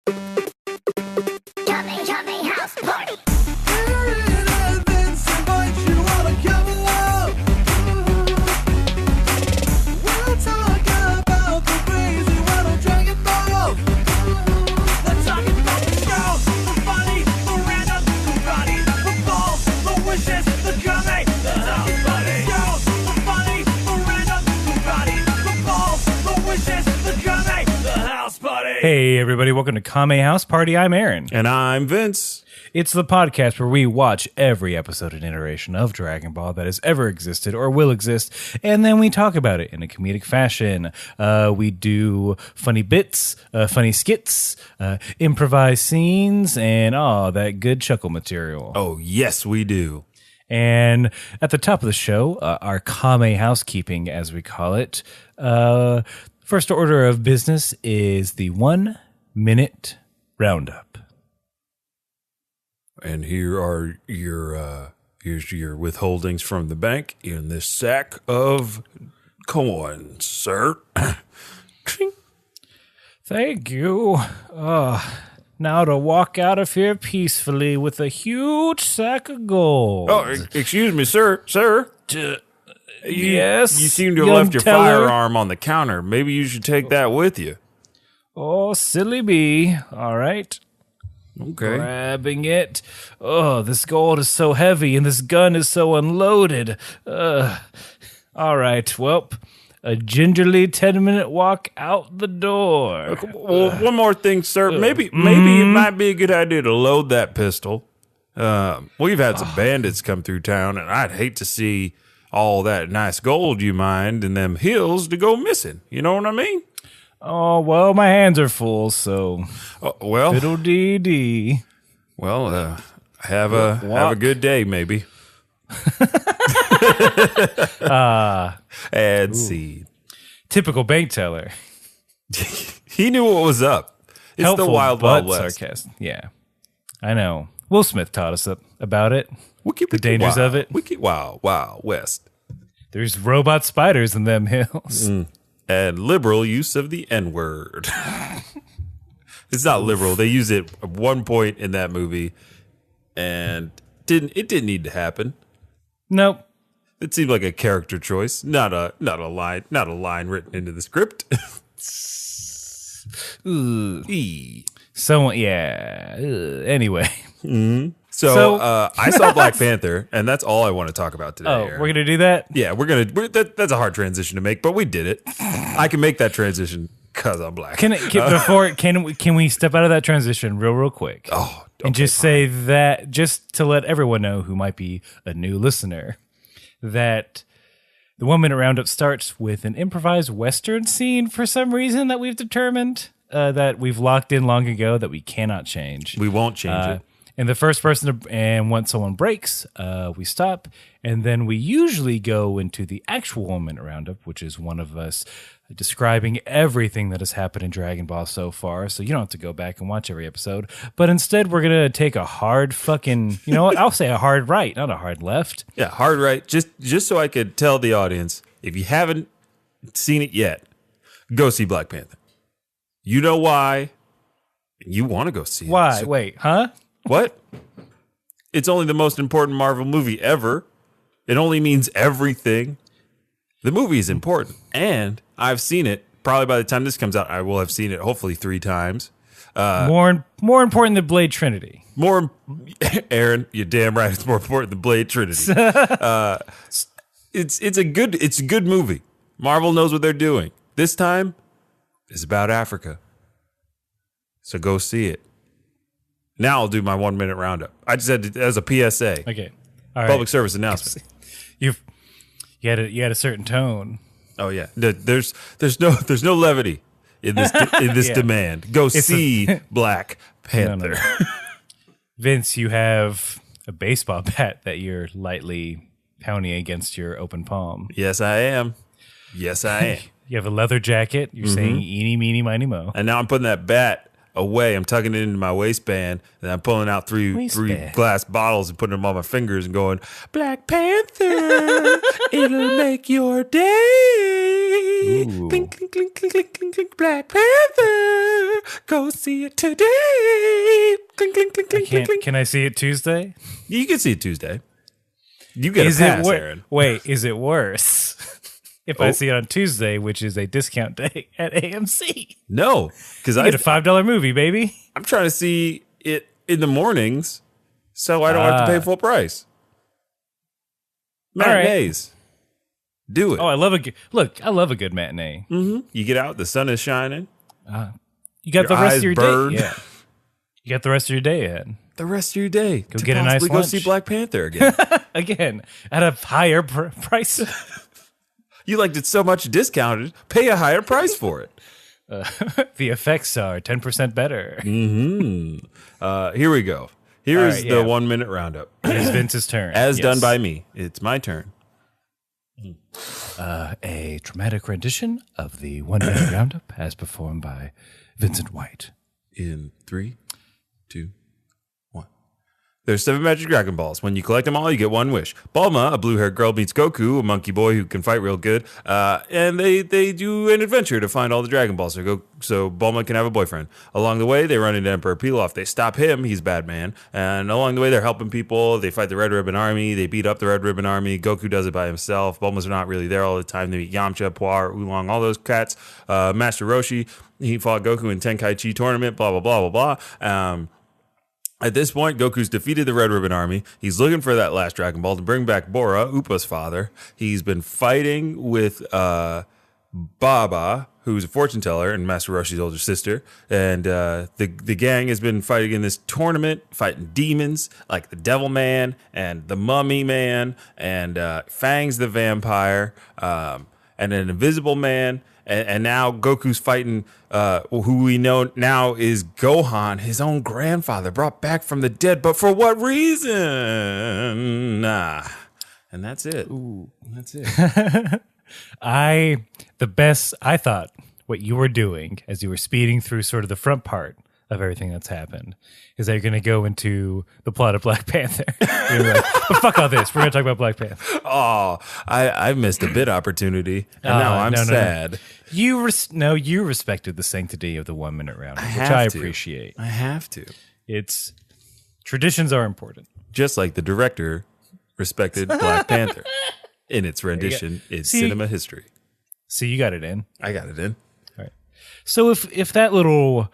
Kame house party. Hey everybody, welcome to Kame House Party. I'm Aaron. And I'm Vince. It's the podcast where we watch every episode and iteration of Dragon Ball that has ever existed or will exist, and then we talk about it in a comedic fashion. We do funny bits, funny skits, improvised scenes, and all that good chuckle material. Oh, yes, we do. And at the top of the show, our Kame housekeeping, as we call it, first order of business is the 1 minute roundup. And here are your here's your withholdings from the bank in this sack of coins, sir. Thank you. Now to walk out of here peacefully with a huge sack of gold. Oh, excuse me, sir. Yes. You seem to have young left your teller. firearm on the counter. Maybe you should take that with you. Oh, silly bee. All right. Okay. Grabbing it. Oh, this gold is so heavy and this gun is so unloaded. All right. Well, a gingerly 10-minute walk out the door. Well, one more thing, sir. Maybe it might be a good idea to load that pistol. We've had some bandits come through town, and I'd hate to see all that nice gold you mined in them hills to go missing. You know what I mean? Oh, well, my hands are full, so fiddle-dee-dee. Well, have a good day, maybe. Add seed. Typical bank teller. He knew what was up. It's Helpful, the Wild but Wild West. sarcastic. Yeah, I know. Will Smith taught us about it. The dangers of it. Wild West. There's robot spiders in them hills. And liberal use of the N-word. It's not liberal. They use it at one point in that movie, and it didn't need to happen. Nope. It seemed like a character choice, not a line written into the script. Someone, yeah. Anyway. So I saw Black Panther, and that's all I want to talk about today. Oh, Aaron. we're gonna do that? Yeah, that's a hard transition to make, but we did it. I can make that transition because I'm black. Can we step out of that transition real quick? Oh, and just say that, just to let everyone know who might be a new listener, that the 1 minute roundup starts with an improvised Western scene for some reason that we've determined that we've locked in long ago that we cannot change. We won't change it. And the first person and once someone breaks, we stop, and then we usually go into the actual 1 minute roundup, which is one of us describing everything that has happened in Dragon Ball so far. So you don't have to go back and watch every episode, but instead we're gonna take a hard fucking, you know what? I'll say a hard right, not a hard left. Yeah, hard right. Just so I could tell the audience, if you haven't seen it yet, go see Black Panther. You know why? You want to go see it. Why? So- Wait, huh? What? It's only the most important Marvel movie ever. It only means everything. The movie is important, and I've seen it. Probably by the time this comes out, I will have seen it hopefully 3 times. More important than Blade Trinity. Aaron, you're damn right. It's more important than Blade Trinity. It's a good movie. Marvel knows what they're doing. This time, it's about Africa. So go see it. Now I'll do my 1 minute roundup. I just had to, as a PSA. Okay, all right. Public service announcement. You had a certain tone. Oh yeah, there's no levity in this Yeah. demand. Go see Black Panther. No. Vince, you have a baseball bat that you're lightly pounding against your open palm. Yes, I am. You You have a leather jacket. You're saying eeny, meeny, miny, mo. And now I'm putting that bat away. I'm tucking it into my waistband, and I'm pulling out three glass bottles and putting them on my fingers and going, Black Panther, it'll make your day. Clink, clink, clink, clink, clink, clink, clink, Black Panther, go see it today. Clink, clink, clink, clink, clink, clink. Can I see it Tuesday? You can see it Tuesday. You get a pass, Aaron. Wait, is it worse if I see it on Tuesday, which is a discount day at AMC? No, because I get a $5 movie, baby. I'm trying to see it in the mornings, so I don't have to pay full price. Matinees, do it. Oh, I love a good matinee. Mm-hmm. You get out, the sun is shining. You got the rest of your burn. day. Yeah, you got the rest of your day ahead. The rest of your day. Go get a nice lunch. Go see Black Panther again. Again, at a higher price. You liked it so much discounted, pay a higher price for it. The effects are 10% better. Mm-hmm. Here we go. Here is the 1 minute roundup. It's Vince's turn. As done by me. It's my turn. A dramatic rendition of the 1 minute roundup as performed by Vincent White. In 3, 2, 1. There's 7 magic Dragon Balls. When you collect them all, you get 1 wish. Bulma, a blue-haired girl, meets Goku, a monkey boy who can fight real good, and they do an adventure to find all the Dragon Balls so Bulma can have a boyfriend. Along the way, they run into Emperor Pilaf. They stop him. He's a bad man. And along the way, they're helping people. They fight the Red Ribbon Army. They beat up the Red Ribbon Army. Goku does it by himself. Bulma's not really there all the time. They meet Yamcha, Puar, Oolong, all those cats. Master Roshi, he fought Goku in Tenkaichi tournament, blah, blah, blah, blah, blah. At this point, Goku's defeated the Red Ribbon Army. He's looking for that last Dragon Ball to bring back Bora, Upa's father. He's been fighting with Baba, who's a fortune teller and Master Roshi's older sister. And the gang has been fighting in this tournament, fighting demons like the Devil Man and the Mummy Man and Fangs the Vampire and an Invisible Man. And now Goku's fighting who we know now is Gohan, his own grandfather, brought back from the dead. But for what reason? Nah. And that's it. Ooh. That's it. I thought what you were doing as you were speeding through sort of the front part of everything that's happened is that you're going to go into the plot of Black Panther. You're like, but fuck all this. We're going to talk about Black Panther. Oh, I missed a bit opportunity, and now I'm sad. No. You respected the sanctity of the 1 minute round, which I appreciate. I have to. It's traditions are important. Just like the director respected Black Panther in its rendition in cinema history. So you got it in. I got it in. All right. So if that little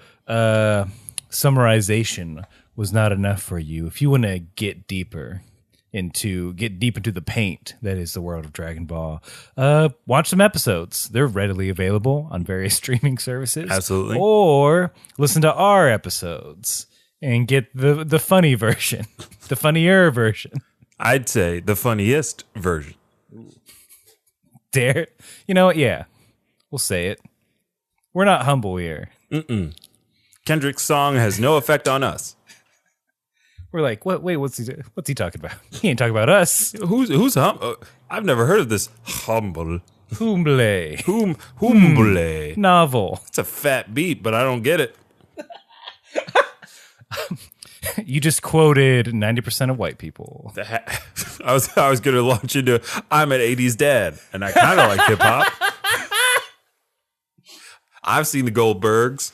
summarization was not enough for you, if you want to get deep into the paint that is the world of Dragon Ball, watch some episodes. They're readily available on various streaming services. Absolutely. Or listen to our episodes and get the funny version, the funnier version. I'd say the funniest version. Dare? You know what? Yeah, we'll say it. We're not humble here. Kendrick's song has no effect on us. We're like, what? Wait, what's he talking about? He ain't talking about us. Who's humble? I've never heard of this humble. Humble. Humble. Novel. It's a fat beat, but I don't get it. You just quoted 90% of white people. I was going to launch into I'm an 80s dad, and I kind of like hip hop. I've seen the Goldbergs.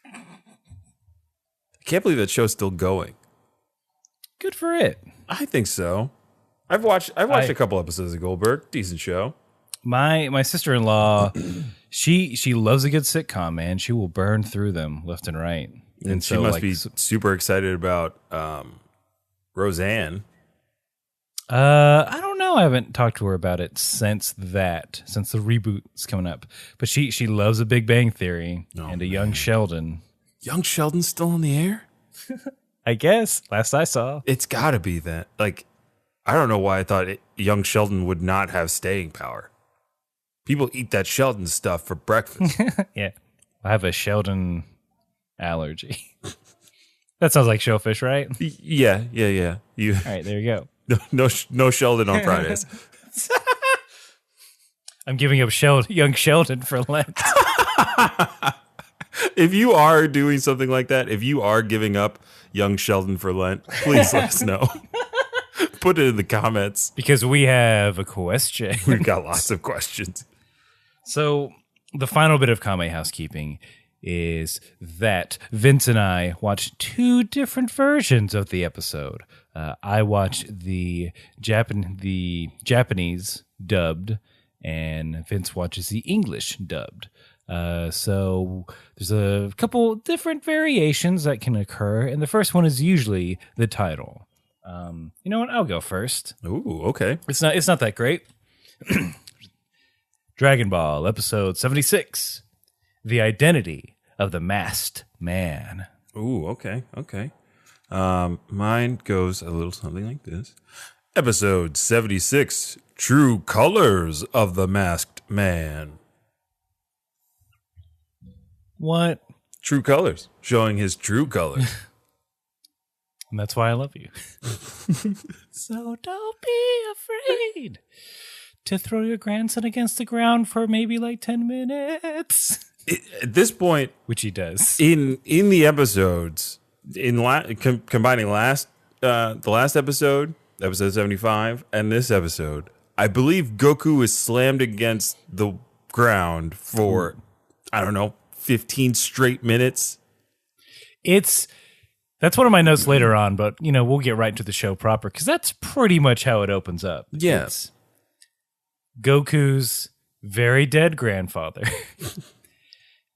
I can't believe that show's still going. Good for it. I think so. I've watched a couple episodes of Goldberg. Decent show. My sister-in-law, she loves a good sitcom, man. She will burn through them left and right. And she must be super excited about Roseanne. I don't know. I haven't talked to her about it since the reboot's coming up. But she loves a Big Bang Theory and a Young Sheldon. Young Sheldon's still on the air? I guess. Last I saw. It's got to be that. Like, I don't know why I thought Young Sheldon would not have staying power. People eat that Sheldon stuff for breakfast. Yeah. I have a Sheldon allergy. That sounds like shellfish, right? Yeah. You. All right, there you go. No Sheldon on Fridays. I'm giving up Young Sheldon for Lent. If you are doing something like that, if you are giving up young Sheldon for Lent, please let us know. Put it in the comments. Because we have a question. We've got lots of questions. So the final bit of Kame housekeeping is that Vince and I watched 2 different versions of the episode. I watched the Japanese dubbed, and Vince watches the English dubbed. So there's a couple different variations that can occur, and the first one is usually the title. You know what? I'll go first. Ooh, okay. It's not that great. Dragon Ball, episode 76. The Identity of the Masked Man. Ooh, okay. Mine goes a little something like this. Episode 76, True Colors of the Masked Man. What? True colors, showing his true colors. And that's why I love you. So don't be afraid to throw your grandson against the ground for maybe like 10 minutes. At this point, Which he does. in the episodes, combining the last episode 75, and this episode, I believe Goku is slammed against the ground for, I don't know, 15 straight minutes. That's one of my notes later on, but we'll get right into the show proper because that's pretty much how it opens up. Yes. Goku's very dead grandfather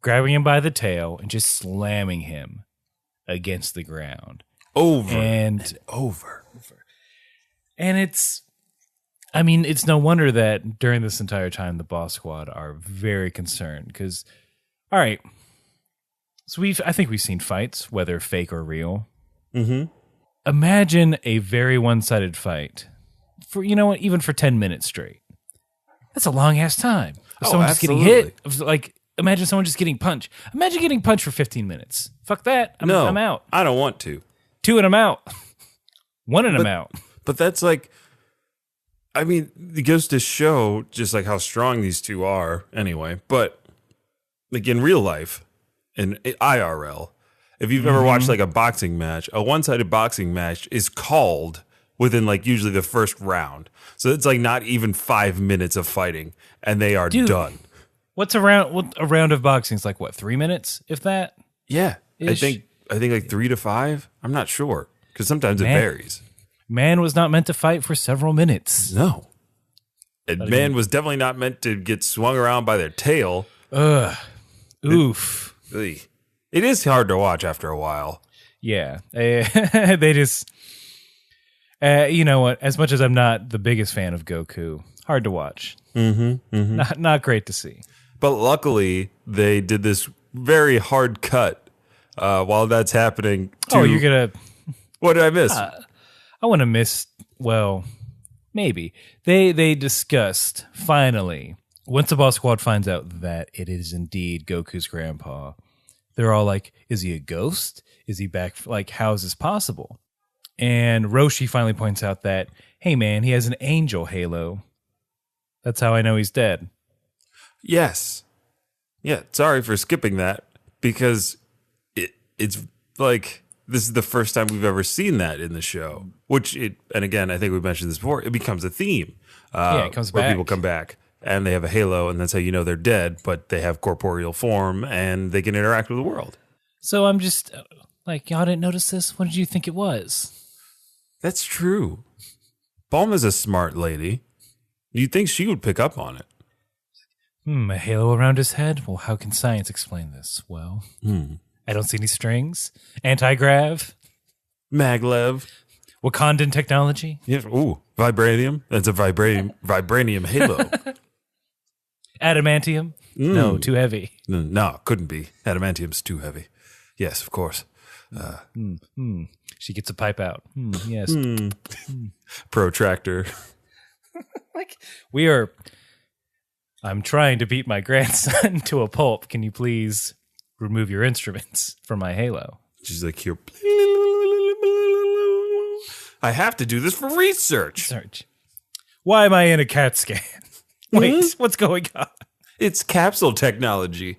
grabbing him by the tail and just slamming him against the ground. Over and over. And it's no wonder that during this entire time, the Boss Squad are very concerned because, all right, so I think we've seen fights, whether fake or real. Mm-hmm. Imagine a very one-sided fight for, even for 10 minutes straight. That's a long-ass time. Someone just getting hit. Imagine someone just getting punched. Imagine getting punched for 15 minutes. Fuck that. I'm out. I don't want to. 2 and I'm out. 1 and I'm out. But that's it goes to show just like how strong these two are anyway. But like in real life, in IRL, if you've ever watched like a boxing match, a one-sided boxing match is called within like usually the first round. So it's like not even 5 minutes of fighting and they are done. What's a round of boxing is like, what, 3 minutes, if that? Yeah. I think like 3 to 5. I'm not sure because sometimes it varies. Man was not meant to fight for several minutes. No. And man was definitely not meant to get swung around by their tail. Ugh. Oof. It is hard to watch after a while. Yeah. They just... you know what? As much as I'm not the biggest fan of Goku, hard to watch. Not great to see. But luckily, they did this very hard cut while that's happening. You're going to... What did I miss? I want to miss... Well, maybe. They discussed, finally, once the Boss Squad finds out that it is indeed Goku's grandpa, they're all like, is he a ghost? Is he back? Like, how is this possible? And Roshi finally points out that, hey, man, he has an angel halo. That's how I know he's dead. Yes. Yeah, sorry for skipping that because it's like this is the first time we've ever seen that in the show, and again, I think we mentioned this before, it becomes a theme. It comes where back. People come back and they have a halo and that's how you know they're dead, but they have corporeal form and they can interact with the world. So I'm just like, y'all didn't notice this? What did you think it was? That's true. Bulma's a smart lady. You'd think she would pick up on it. A halo around his head? Well, how can science explain this? Well, I don't see any strings. Anti-grav? Maglev. Wakandan technology? Yeah. Ooh, vibranium. That's a vibranium halo. Adamantium? No, too heavy. No, couldn't be. Adamantium's too heavy. Yes, of course. She gets a pipe out. Yes. Protractor. Like, I'm trying to beat my grandson to a pulp. Can you please remove your instruments from my halo? She's like, here. I have to do this for research. Why am I in a CAT scan? Wait, what's going on? It's capsule technology.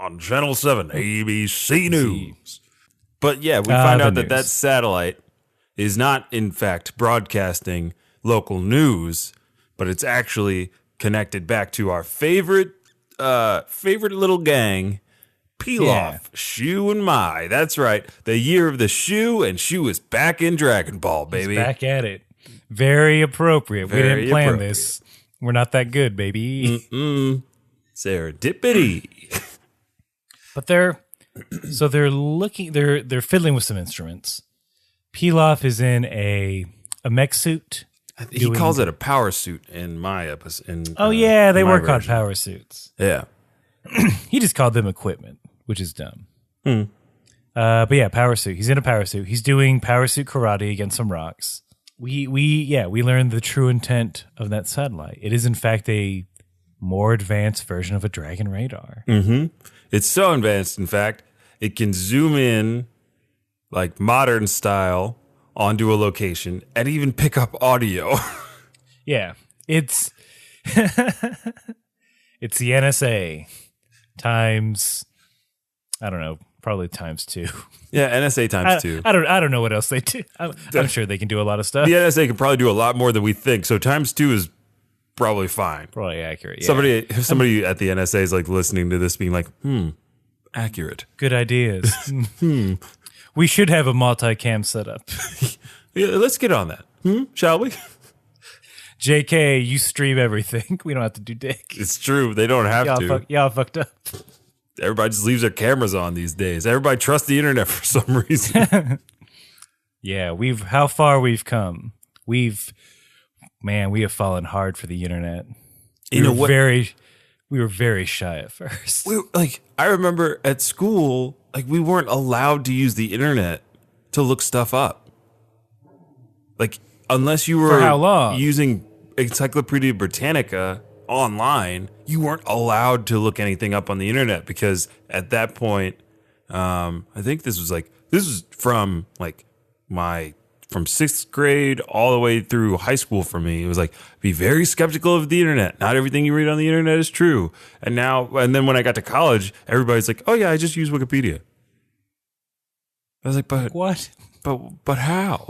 on Channel 7, ABC News. But yeah, we find out that that satellite is not, in fact, broadcasting local news, but it's actually connected back to our favorite little gang, Pilaf, Shu, and Mai. That's right. The year of the Shu, and Shu is back in Dragon Ball, baby. He's back at it. Very appropriate. We didn't plan this. We're not that good, baby. Serendipity. But they're fiddling with some instruments. Pilaf is in a mech suit. He calls it a power suit in my episode. They were called power suits. Yeah. He just called them equipment, which is dumb. But yeah, power suit. He's in a power suit. He's doing power suit karate against some rocks. We learned the true intent of that satellite. It is in fact a more advanced version of a Dragon radar. Mm-hmm. It's so advanced, in fact, it can zoom in like modern style onto a location and even pick up audio. Yeah, it's it's the NSA times, I don't know, probably times 2. Yeah, NSA times 2. I don't know what else they do. I'm sure they can do a lot of stuff. The NSA can probably do a lot more than we think. So times 2 is probably fine. Probably accurate. Yeah. Somebody at the NSA is like listening to this, being like, accurate. Good ideas. We should have a multicam setup. Yeah, let's get on that. Shall we? JK, you stream everything. We don't have to do dick. It's true. They don't have to. Y'all fucked up. Everybody just leaves their cameras on these days. Everybody trusts the internet for some reason. Yeah, how far we've come. We have fallen hard for the internet. We were very shy at first. I remember at school, we weren't allowed to use the internet to look stuff up. Unless you were for how long? Using Encyclopedia Britannica online, you weren't allowed to look anything up on the internet because at that point, I think this was from from 6th grade all the way through high school for me. It was be very skeptical of the internet. Not everything you read on the internet is true. And then when I got to college, everybody's like, oh yeah, I just use Wikipedia. I was like, but what? But how?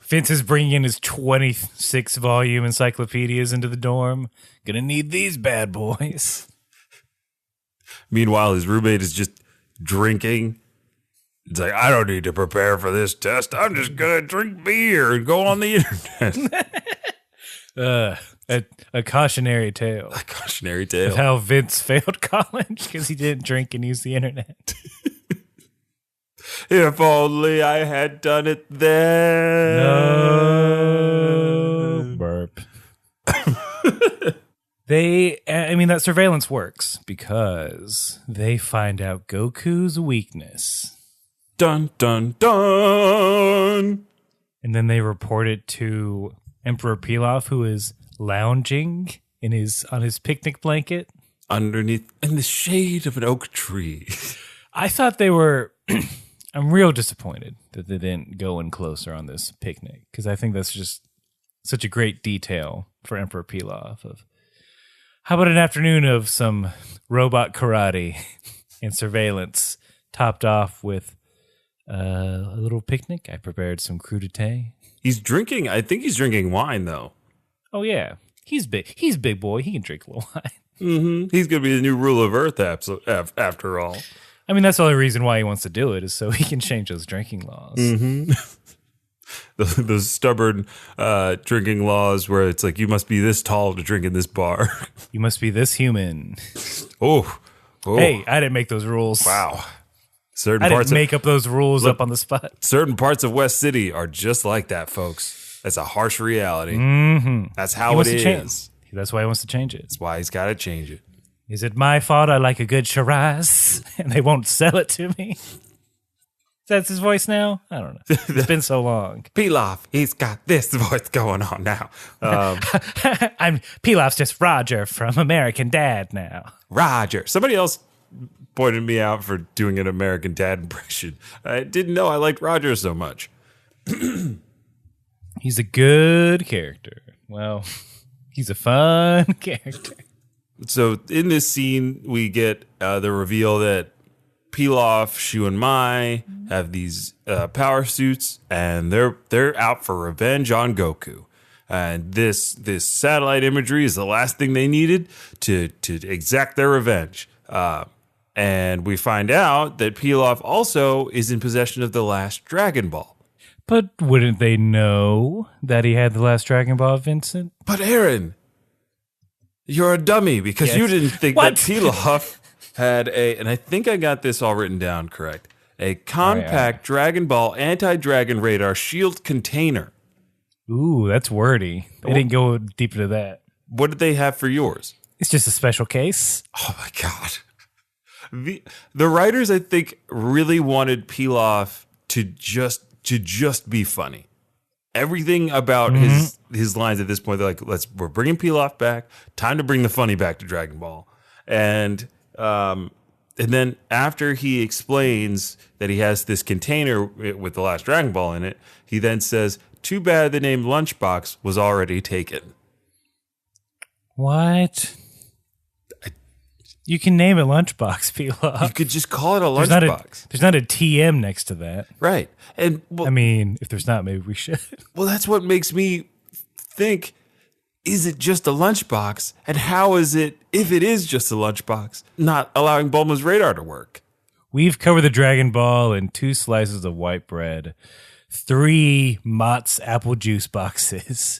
Vince is bringing in his 26 volume encyclopedias into the dorm. Gonna need these bad boys. Meanwhile, his roommate is just drinking. It's I don't need to prepare for this test. I'm just gonna drink beer and go on the internet. A cautionary tale. A cautionary tale. Of how Vince failed college because he didn't drink and use the internet. If only I had done it then. No. Burp. That surveillance works because they find out Goku's weakness. Dun, dun, dun. And then they report it to Emperor Pilaf, who is lounging on his picnic blanket. Underneath, in the shade of an oak tree. I thought they were... I'm real disappointed that they didn't go in closer on this picnic because I think that's just such a great detail for Emperor Pilaf. How about an afternoon of some robot karate and surveillance topped off with a little picnic? I prepared some crudité. He's drinking. I think he's drinking wine, though. Oh, yeah. He's big. He's a big boy. He can drink a little wine. Mm-hmm. He's going to be the new ruler of Earth after all. That's the only reason why he wants to do it is so he can change those drinking laws. Mm-hmm. Those stubborn drinking laws where it's you must be this tall to drink in this bar. You must be this human. Oh. Hey, I didn't make those rules. Wow. I didn't make up those rules up on the spot. Certain parts of West City are just like that, folks. That's a harsh reality. Mm-hmm. That's how it is. That's why he wants to change it. That's why he's got to change it. Is it my fault I like a good Shiraz and they won't sell it to me? That's his voice now? I don't know. It's been so long. Pilaf, he's got this voice going on now. Pilaf's just Roger from American Dad now. Roger. Somebody else pointed me out for doing an American Dad impression. I didn't know I liked Roger so much. He's a good character. Well, he's a fun character. So in this scene, we get the reveal that Pilaf, Shu, and Mai have these power suits, and they're out for revenge on Goku. And this satellite imagery is the last thing they needed to exact their revenge. And we find out that Pilaf also is in possession of the last Dragon Ball. But wouldn't they know that he had the last Dragon Ball, Vincent? But Aaron, you're a dummy because you didn't think that Pilaf had and I think I got this all written down correct, a compact Dragon Ball anti-dragon radar shield container. Ooh, that's wordy. They didn't go deep into that. What did they have for yours? It's just a special case. Oh my God. The writers, I think, really wanted Pilaf to just be funny. Everything about his lines at this point, they're like, we're bringing Pilaf back. Time to bring the funny back to Dragon Ball. And then after he explains that he has this container with the last Dragon Ball in it, he then says, "Too bad the name Lunchbox was already taken." What? You can name it Lunchbox, Pilaf. You could just call it a Lunchbox. There's not a TM next to that. Right. And I mean, if there's not, maybe we should. Well, that's what makes me think, is it just a lunchbox? And how is it, if it is just a lunchbox, not allowing Bulma's radar to work? We've covered the Dragon Ball in 2 slices of white bread, 3 Mott's apple juice boxes,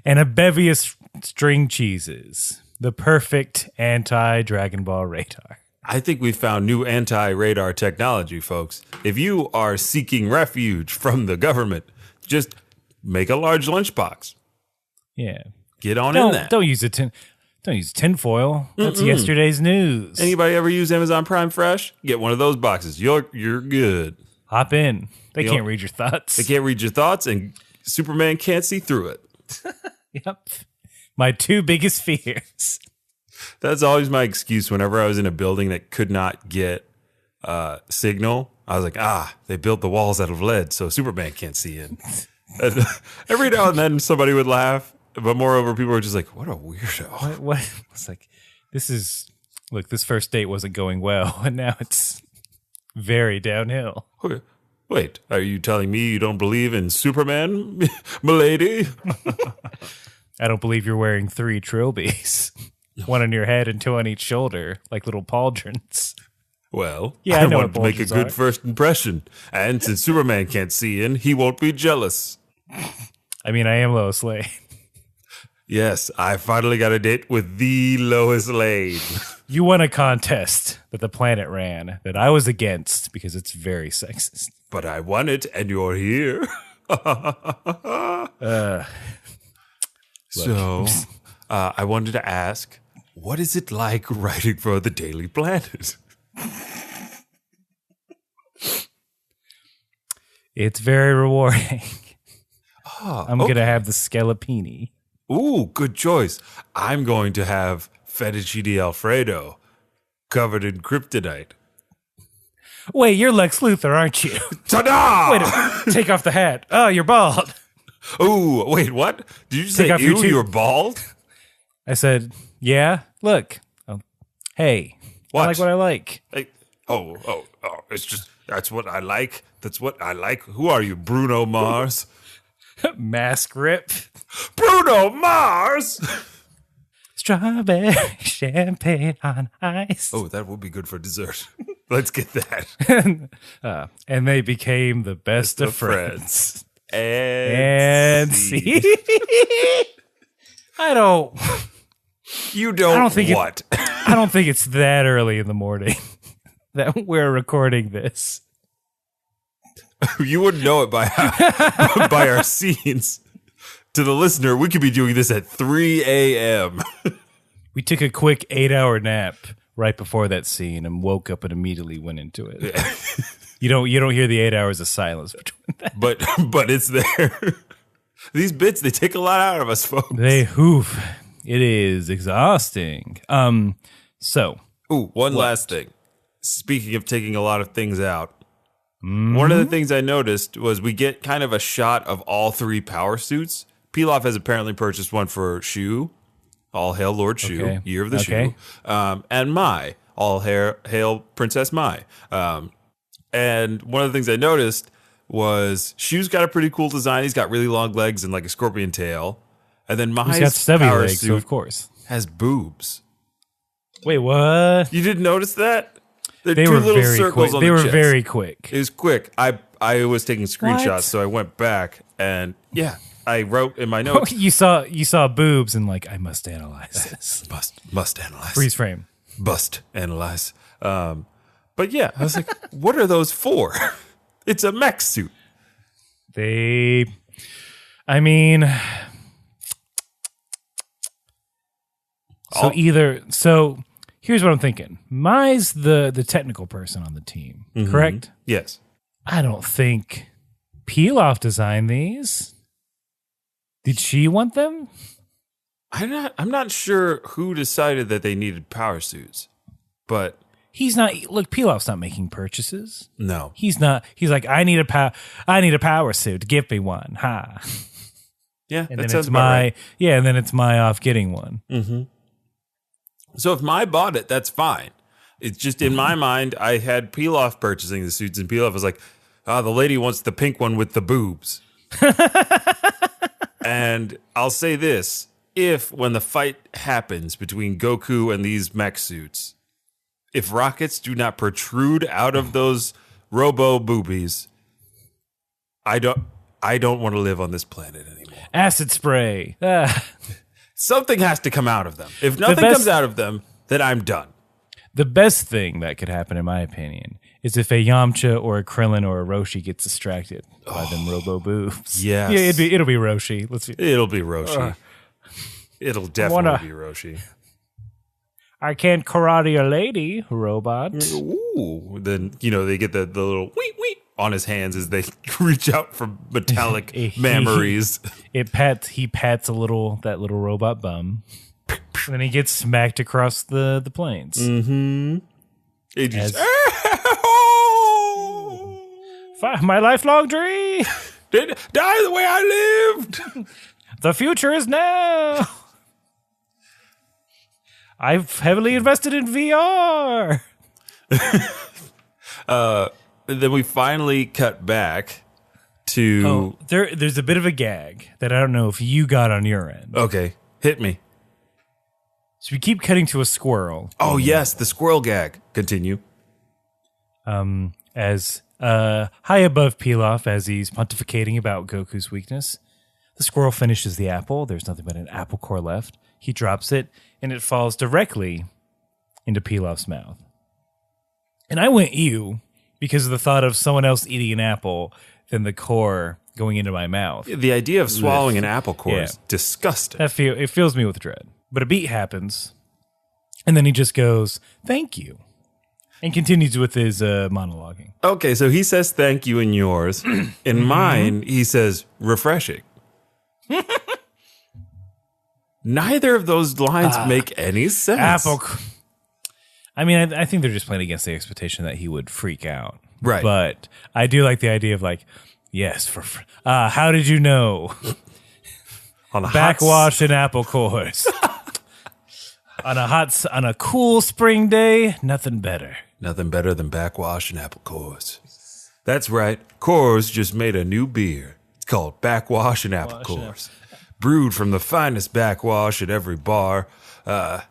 and a bevy of string cheeses. The perfect anti-Dragon Ball radar. I think we found new anti-radar technology, folks. If you are seeking refuge from the government, just make a large lunchbox. Yeah. Get on in that. Don't use tinfoil. That's yesterday's news. Anybody ever use Amazon Prime Fresh? Get one of those boxes. You're good. Hop in. They can't read your thoughts. They can't read your thoughts, and Superman can't see through it. Yep. My 2 biggest fears. That's always my excuse whenever I was in a building that could not get signal. I was like, they built the walls out of lead, so Superman can't see in. And every now and then somebody would laugh, but moreover, people were just like, what a weirdo. What? It's like, this first date wasn't going well, and now it's very downhill. Okay. Wait, are you telling me you don't believe in Superman, milady? I don't believe you're wearing 3 trilbies. 1 on your head and 2 on each shoulder, like little pauldrons. Well, yeah, I know want to make a good first impression. And since Superman can't see in, he won't be jealous. I mean, I am Lois Lane. Yes, I finally got a date with the Lois Lane. You won a contest that the planet ran that I was against because it's very sexist. But I won it, and you're here. So, I wanted to ask, what is it like writing for the Daily Planet? It's very rewarding. I'm going to have the scallopini. Ooh, good choice. I'm going to have fettuccine Alfredo covered in kryptonite. Wait, you're Lex Luthor, aren't you? Ta-da! Wait, take off the hat. Oh, you're bald. Ooh, wait, what? Did you say you were bald? I said, yeah, look. Oh, hey, what? I like what I like. Hey, it's just, that's what I like. That's what I like. Who are you, Bruno Mars? Mask rip. Bruno Mars! Strawberry champagne on ice. Oh, that would be good for dessert. Let's get that. And they became the best of friends. And see. You don't think what? I don't think it's that early in the morning that we're recording this. You wouldn't know it by by our scenes. To the listener, we could be doing this at 3 a.m. We took a quick 8-hour nap right before that scene and woke up and immediately went into it. Yeah. You don't hear the 8 hours of silence between that. But it's there. These bits, they take a lot out of us, folks. It is exhausting. So. Ooh, one last thing. Speaking of taking a lot of things out, one of the things I noticed was we get kind of a shot of all 3 power suits. Pilaf has apparently purchased one for Shu. All hail Lord Shu, Year of the Shu. And Mai all hail Princess Mai. And one of the things I noticed was Shu's got a pretty cool design. He's got really long legs and like a scorpion tail. And then Mai's He's got stubby power legs, suit so of course. has boobs. Wait, what? You didn't notice that? There are They two were little very circles quick. on They the were chest. very quick. It was quick. I was taking screenshots, What? so I went back and yeah, I wrote in my notes. You saw boobs and like I must analyze this. must analyze. Freeze frame. Bust analyze. But yeah, I was like, what are those for? It's a mech suit. I mean, so here's what I'm thinking. Mai's the technical person on the team, correct? Yes. I don't think Pilaf designed these. Did she want them? I'm not sure who decided that they needed power suits, but He's not. Look, Pilaf's not making purchases. no. He's not. He's like, I need a power suit. Give me one, ha. Yeah, And that then sounds it's about right. and then it's my off getting one. So if Mai bought it, that's fine. It's just in my mind, I had Pilaf purchasing the suits, and Pilaf was like, the lady wants the pink one with the boobs. And I'll say this. If, when the fight happens between Goku and these mech suits, if rockets do not protrude out of those robo boobies, I don't want to live on this planet anymore. Acid spray. Ah. Something has to come out of them. If nothing comes out of them, then I'm done. The best thing that could happen, in my opinion, is if a Yamcha or a Krillin or a Roshi gets distracted by them robo boobs. Yes. Yeah, it'll be Roshi. Let's see. It'll be Roshi. It'll definitely be Roshi. I can't karate a lady, robot. Ooh. Then, they get the little wheat on his hands as they reach out for metallic mammaries. He pats that little robot bum. And then he gets smacked across the plains. Mm-hmm. It just, My lifelong dream. die the way I lived. The future is now. I've heavily invested in VR. Then we finally cut back to... There's a bit of a gag that I don't know if you got on your end. Okay, hit me. So we keep cutting to a squirrel. Oh, yes, the squirrel gag. Continue. As high above Pilaf as he's pontificating about Goku's weakness. The squirrel finishes the apple. There's nothing but an apple core left. He drops it, and it falls directly into Pilaf's mouth. And I went ew because of the thought of someone else eating an apple than the core going into my mouth. The idea of swallowing an apple core is disgusting. It fills me with dread. But a beat happens, and then he just goes, "Thank you," and continues with his monologuing. Okay, so he says thank you in yours. In mine, he says refreshing. Neither of those lines make any sense. I mean, I think they're just playing against the expectation that he would freak out. Right. But I do like the idea of like, yes, how did you know? On a Backwash and apple cores. on a cool spring day, nothing better. Nothing better than backwash and apple cores. That's right. Cores just made a new beer. It's called Backwash and Apple Cores. Brewed from the finest backwash at every bar that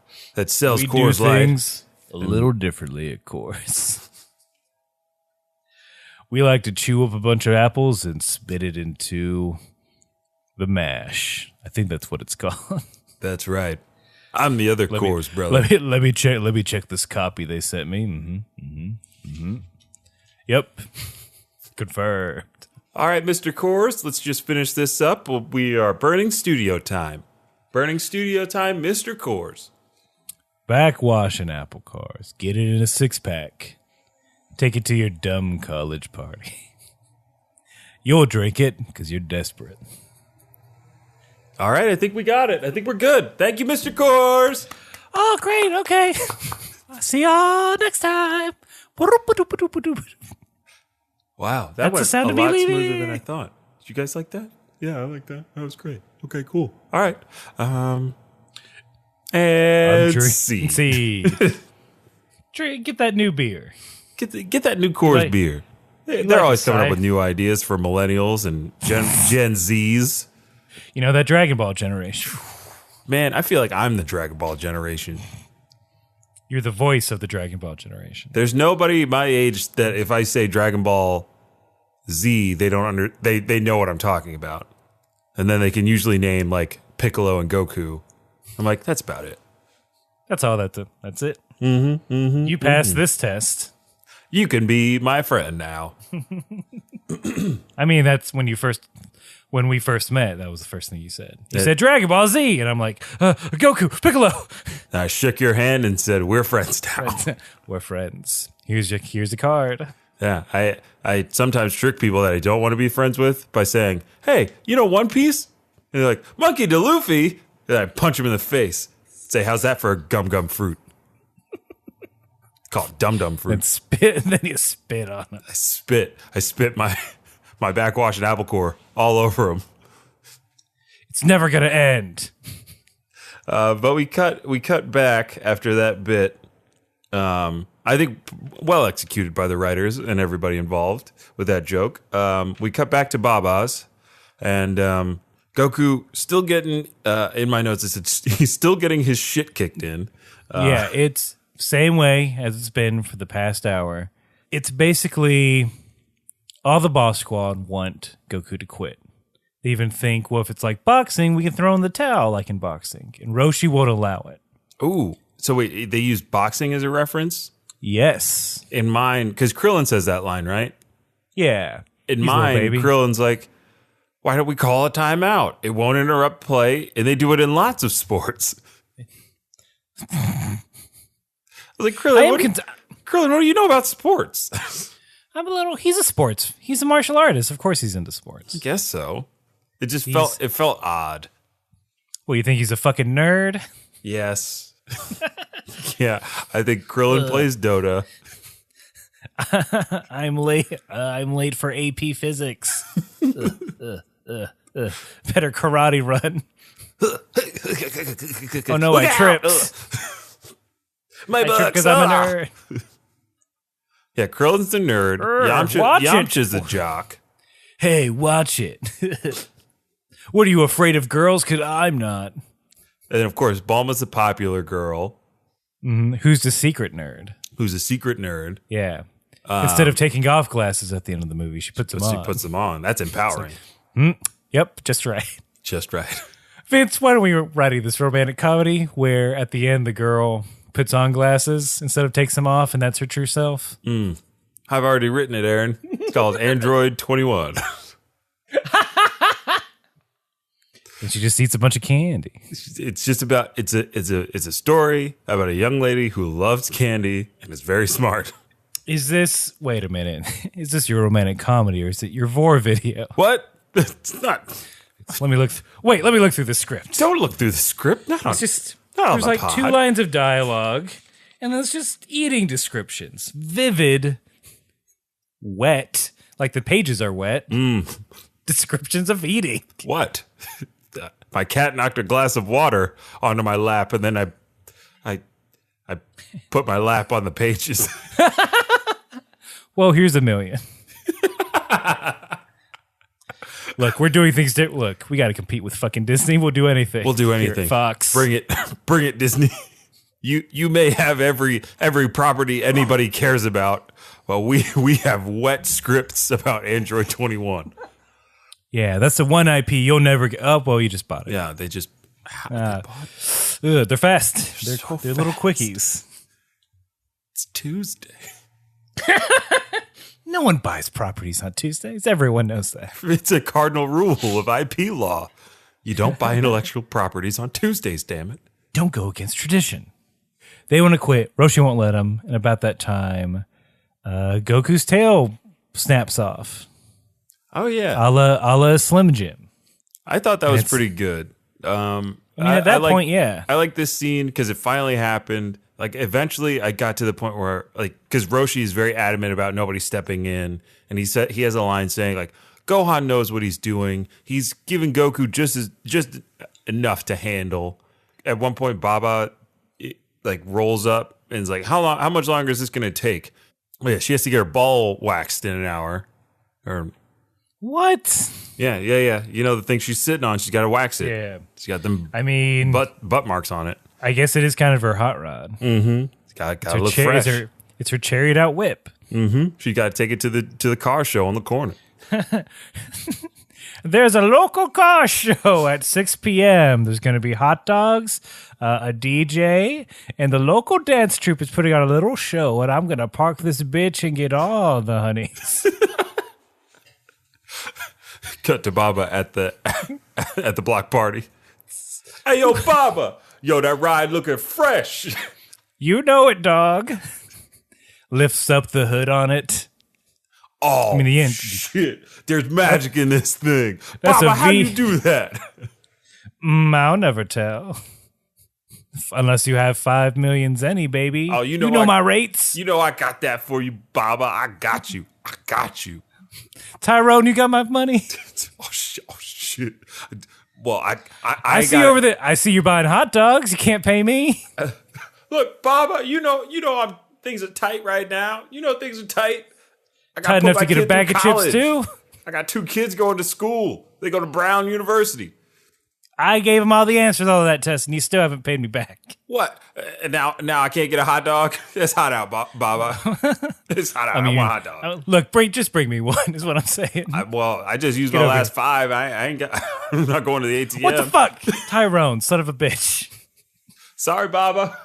sells We Coors do Light. things a little differently, of course. We like to chew up a bunch of apples and spit it into the mash. I think that's what it's called. That's right. I'm the other Coors brother. Let me check this copy they sent me. Yep. Confirmed. All right, Mr. Coors, let's just finish this up. We are burning studio time. Burning studio time, Mr. Coors. Backwash and apple cores. Get it in a 6-pack. Take it to your dumb college party. You'll drink it because you're desperate. All right, I think we got it. I think we're good. Thank you, Mr. Coors. Oh, great. Okay. See y'all next time. Wow, That's the went sound a of me lot leaving. smoother than I thought. Did you guys like that? Yeah, I like that. That was great. Okay, cool. All right. And See. Get that new beer. Get that new Coors beer. They're always coming up with new ideas for millennials and Gen Zs. You know, that Dragon Ball generation. Man, I feel like I'm the Dragon Ball generation. You're the voice of the Dragon Ball generation. There's nobody my age that if I say Dragon Ball Z, they know what I'm talking about. And then they can usually name like Piccolo and Goku. I'm like, that's about it. That's all that's it. You passed this test. You can be my friend now. I mean, that's when we first met. That was the first thing you said. You said Dragon Ball Z, and I'm like, Goku, Piccolo. And I shook your hand and said, "We're friends now." We're friends. Here's the card. Yeah, I sometimes trick people that I don't want to be friends with by saying, "Hey, you know One Piece?" And they're like, "Monkey D. Luffy." And I punch him in the face. Say, "How's that for a gum fruit?" Call it dum fruit. And spit, and then you spit on it. I spit my backwash and apple core all over him. It's never gonna end. But we cut back after that bit. I think well executed by the writers and everybody involved with that joke. We cut back to Baba's, and Goku still getting in my notes. It said he's still getting his shit kicked in. Yeah, it's same way as it's been for the past hour. It's basically all the boss squad want Goku to quit. They even think, well, if it's like boxing, we can throw in the towel like in boxing. And Roshi won't allow it. Ooh. So wait, they use boxing as a reference? Yes. In mine, because Krillin says that line, right? Yeah. In mine, Krillin's like, why don't we call a timeout? It won't interrupt play. And they do it in lots of sports. I was like, Krillin, what do you know about sports? He's a martial artist. Of course he's into sports. I guess so. It felt odd. Well, you think he's a fucking nerd? Yes. Yeah, I think Krillin plays Dota. I'm late for AP Physics. Better karate run. Oh no, I tripped. My butt because I'm a nerd. Yeah, Krillin's the nerd. Yamcha's the jock. Hey, watch it. What are you afraid of girls? Because I'm not. And of course, Bulma's the popular girl. Who's the secret nerd? Yeah. Instead of taking off glasses at the end of the movie, she puts them on. She puts them on. That's empowering. Yep, just right. Just right. Vince, why don't we writing this romantic comedy where at the end the girl puts on glasses instead of takes them off, and that's her true self? I've already written it, Aaron. It's called Android 21. And she just eats a bunch of candy. It's just about it's a story about a young lady who loves candy and is very smart. Wait a minute. Is this your romantic comedy or is it your vor video? What? It's not. Let me look through the script. Don't look through the script. There's like 2 lines of dialogue and then it's just eating descriptions. Vivid, wet, like the pages are wet. Descriptions of eating. What? My cat knocked a glass of water onto my lap, and then I put my lap on the pages. Well, here's $1 million. Look, we're doing things. Look, we got to compete with fucking Disney. We'll do anything. We'll do anything. Here at Fox, bring it, Disney. You may have every property anybody cares about, but we have wet scripts about Android 21. Yeah, that's the one IP you'll never get. Oh, well, you just bought it. Yeah, they just they bought it. They're fast. They're little quickies. It's Tuesday. No one buys properties on Tuesdays. Everyone knows that. It's a cardinal rule of IP law. You don't buy intellectual properties on Tuesdays, damn it. Don't go against tradition. They want to quit. Roshi won't let them. And about that time, Goku's tail snaps off. Oh, yeah. A la Slim Jim. I thought that was pretty good. At that point, yeah. I like this scene because it finally happened. Like, eventually, I got to the point where, like, because Roshi is very adamant about nobody stepping in. And he has a line saying, like, Gohan knows what he's doing. He's giving Goku just enough to handle. At one point, Baba, rolls up and it's like, how much longer is this going to take? Oh, yeah, she has to get her ball waxed in an hour. Or What? yeah. You know the thing she's sitting on, she's got to wax it. Yeah. She's got them I mean, butt marks on it. I guess it is kind of her hot rod. It's got to look fresh. It's her chariot out whip. She got to take it to the car show on the corner. There's a local car show at 6 p.m. There's going to be hot dogs, a DJ, and the local dance troupe is putting on a little show, and I'm going to park this bitch and get all the honeys. Cut to Baba at the at the block party. Hey, yo, Baba. Yo, that ride looking fresh. You know it, dog. Lifts up the hood on it. Oh, I mean, the end. shit. There's magic in this thing. That's Baba, a how do V. you do that? I'll never tell. Unless you have 5 million zenny, baby. Oh, you know my rates. You know I got that for you, Baba. I got you. Tyrone, you got my money. Oh, shit. Well, I see over there. I see you buying hot dogs. You can't pay me. Look, Baba, you know things are tight right now. You know things are tight. I Tight enough to get a bag of chips too. I got 2 kids going to school. They go to Brown University. I gave him all the answers to all of that test, and you still haven't paid me back. What? Now I can't get a hot dog? It's hot out, Baba. It's hot out. I want a hot dog. Look, just bring me one, is what I'm saying. I just used my last 5. I ain't got. I'm not going to the ATM. What the fuck? Tyrone, son of a bitch. Sorry, Baba.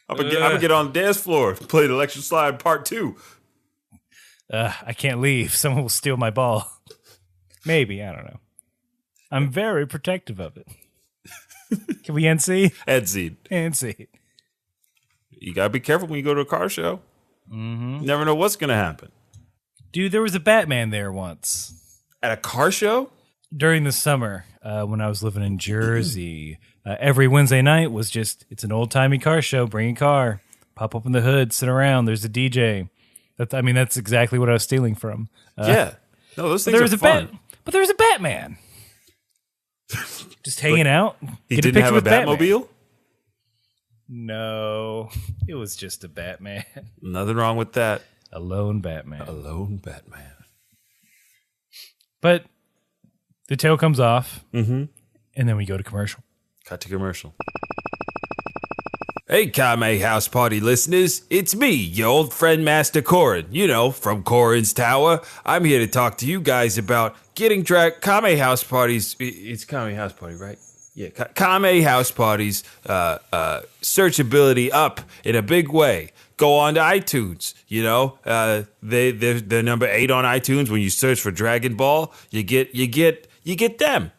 I'm gonna get on the dance floor, play the electric slide part 2. I can't leave. Someone will steal my ball. Maybe, I don't know. I'm very protective of it. Can we NC? NC. You gotta be careful when you go to a car show. Mm-hmm. You never know what's gonna happen. Dude, there was a Batman there once. At a car show? During the summer, when I was living in Jersey, every Wednesday night was it's an old-timey car show. Bring a car. Pop open the hood, sit around. There's a DJ. That's exactly what I was stealing from. Yeah. No, those things are fun. But there was a Batman. Just hanging out. He didn't have a Batmobile? No. It was just a Batman. Nothing wrong with that. A lone Batman. But the tail comes off, and then we go to commercial. Cut to commercial. Hey, Kame House Party listeners, it's me, your old friend Master Corin, from Corin's Tower. I'm here to talk to you guys about getting Kame House Parties. It's Kame House Party, right? Yeah, Kame House Parties, searchability up in a big way. Go on to iTunes, they're number 8 on iTunes. When you search for Dragon Ball, you get them.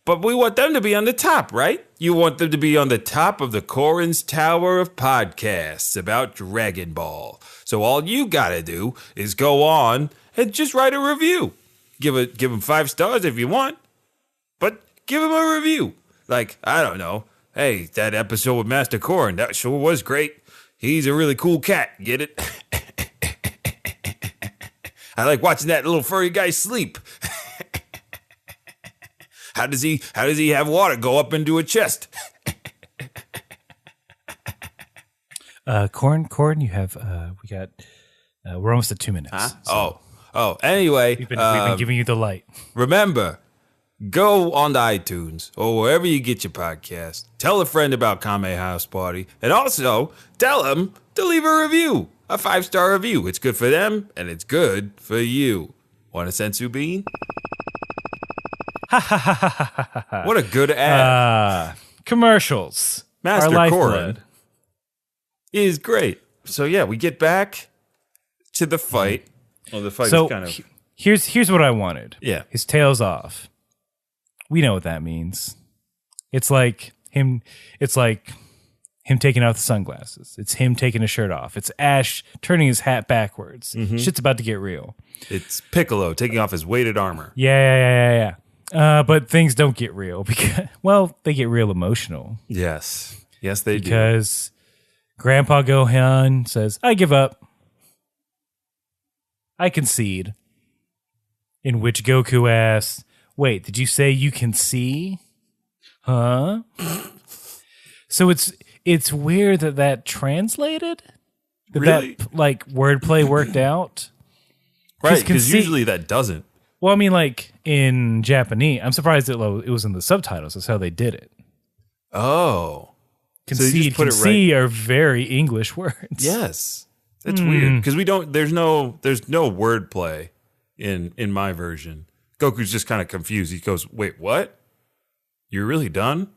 But we want them to be on the top, right? You want them to be on the top of the Corin's Tower of podcasts about Dragon Ball. So all you gotta do is go on and just write a review. Give them 5 stars if you want, but give them a review. Like, I don't know. Hey, that episode with Master Corin, that sure was great. He's a really cool cat. Get it? I like watching that little furry guy sleep. How does he have water go up into a chest? Corn, you have we're almost at 2 minutes. Huh? So anyway, we've been giving you the light. Remember, go on to iTunes or wherever you get your podcast. Tell a friend about Kame House Party, and also tell them to leave a review, a 5-star review. It's good for them and it's good for you. Want a sensu bean? What a good ad. Commercials. Master Corin is great. So yeah, we get back to the fight. Well, the fight is kind of... Here's what I wanted. Yeah. His tail's off. We know what that means. It's like him taking off the sunglasses. It's him taking his shirt off. It's Ash turning his hat backwards. Shit's about to get real. It's Piccolo taking off his weighted armor. Yeah. But things don't get real because, they get real emotional. Yes, they do. Because Grandpa Gohan says, "I give up. I concede." In which Goku asks, "Wait, did you say you can see? Huh?" So it's it's weird that translated. Really? That like wordplay worked out. Right, because usually that doesn't. Well, I mean, like in Japanese, I'm surprised that it was in the subtitles. That's how they did it. Oh. Concede, so you just put concede are very English words. Yes. That's weird. Because there's no wordplay in my version. Goku's just kind of confused. He goes, wait, what? You're really done?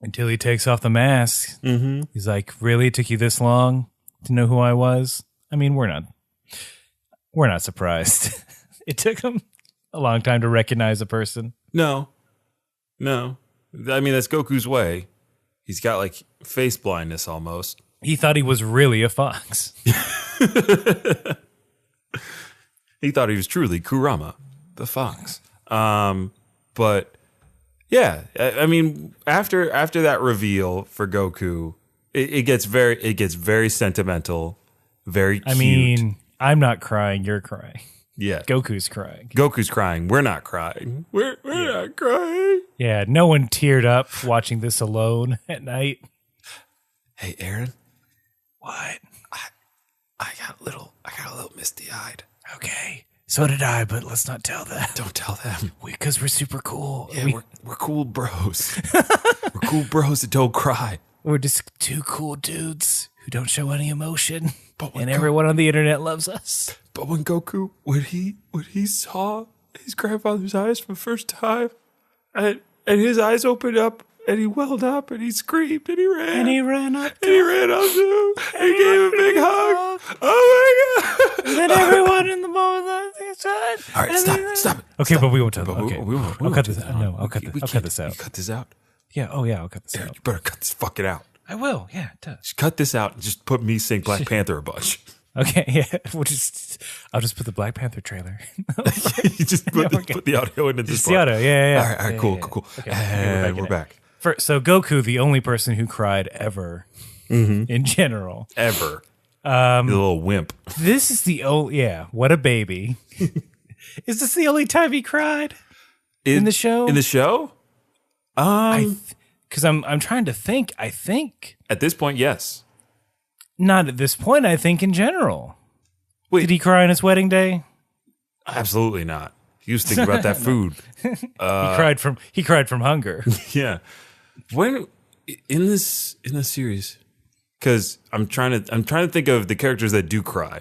Until he takes off the mask. Mm-hmm. He's like, really? It took you this long to know who I was? I mean, we're not surprised. It took him a long time to recognize a person. No. I mean, that's Goku's way. He's got like face blindness almost. He thought he was really a fox. He thought he was truly Kurama, the fox. But yeah, I mean, after that reveal for Goku, it gets very sentimental, very cute. I mean, I'm not crying, you're crying. Yeah. Goku's crying. Goku's crying. We're not crying. We're not crying. Yeah, no one teared up watching this alone at night. Hey, Aaron. What? I got a little misty-eyed. Okay. So did I, but let's not tell them. Don't tell them. Because we're super cool. Yeah, we're cool bros. We're cool bros that don't cry. We're just two cool dudes who don't show any emotion. And everyone on the internet loves us. But when Goku, when he saw his grandfather's eyes for the first time, and his eyes opened up, and he welled up, and he screamed, and he ran. And he ran up. And he ran up to him, and he gave him a big hug. Oh, my God. And then everyone in the moment said, all right, stop it. Okay, stop. but we won't tell them. But Okay. I'll cut this out. No, I'll cut this out. You cut this out? Yeah, I'll cut this Aaron, out. you better cut this fucking out. I will, yeah. Just cut this out and just put me saying Black Panther a bunch. Okay, yeah. I'll just put the Black Panther trailer. You just put the audio into this Just the audio, yeah. All right, cool. Okay, And we're back. So Goku, the only person who cried ever in general. Ever. The little wimp. This is the what a baby. Is this the only time he cried in the show? In the show? Because I'm trying to think. I think At this point, yes. not at this point. I think in general. Wait. Did he cry on his wedding day? Absolutely not. He was thinking about that food. He cried from hunger. Yeah. When in this series, because I'm trying to think of the characters that do cry.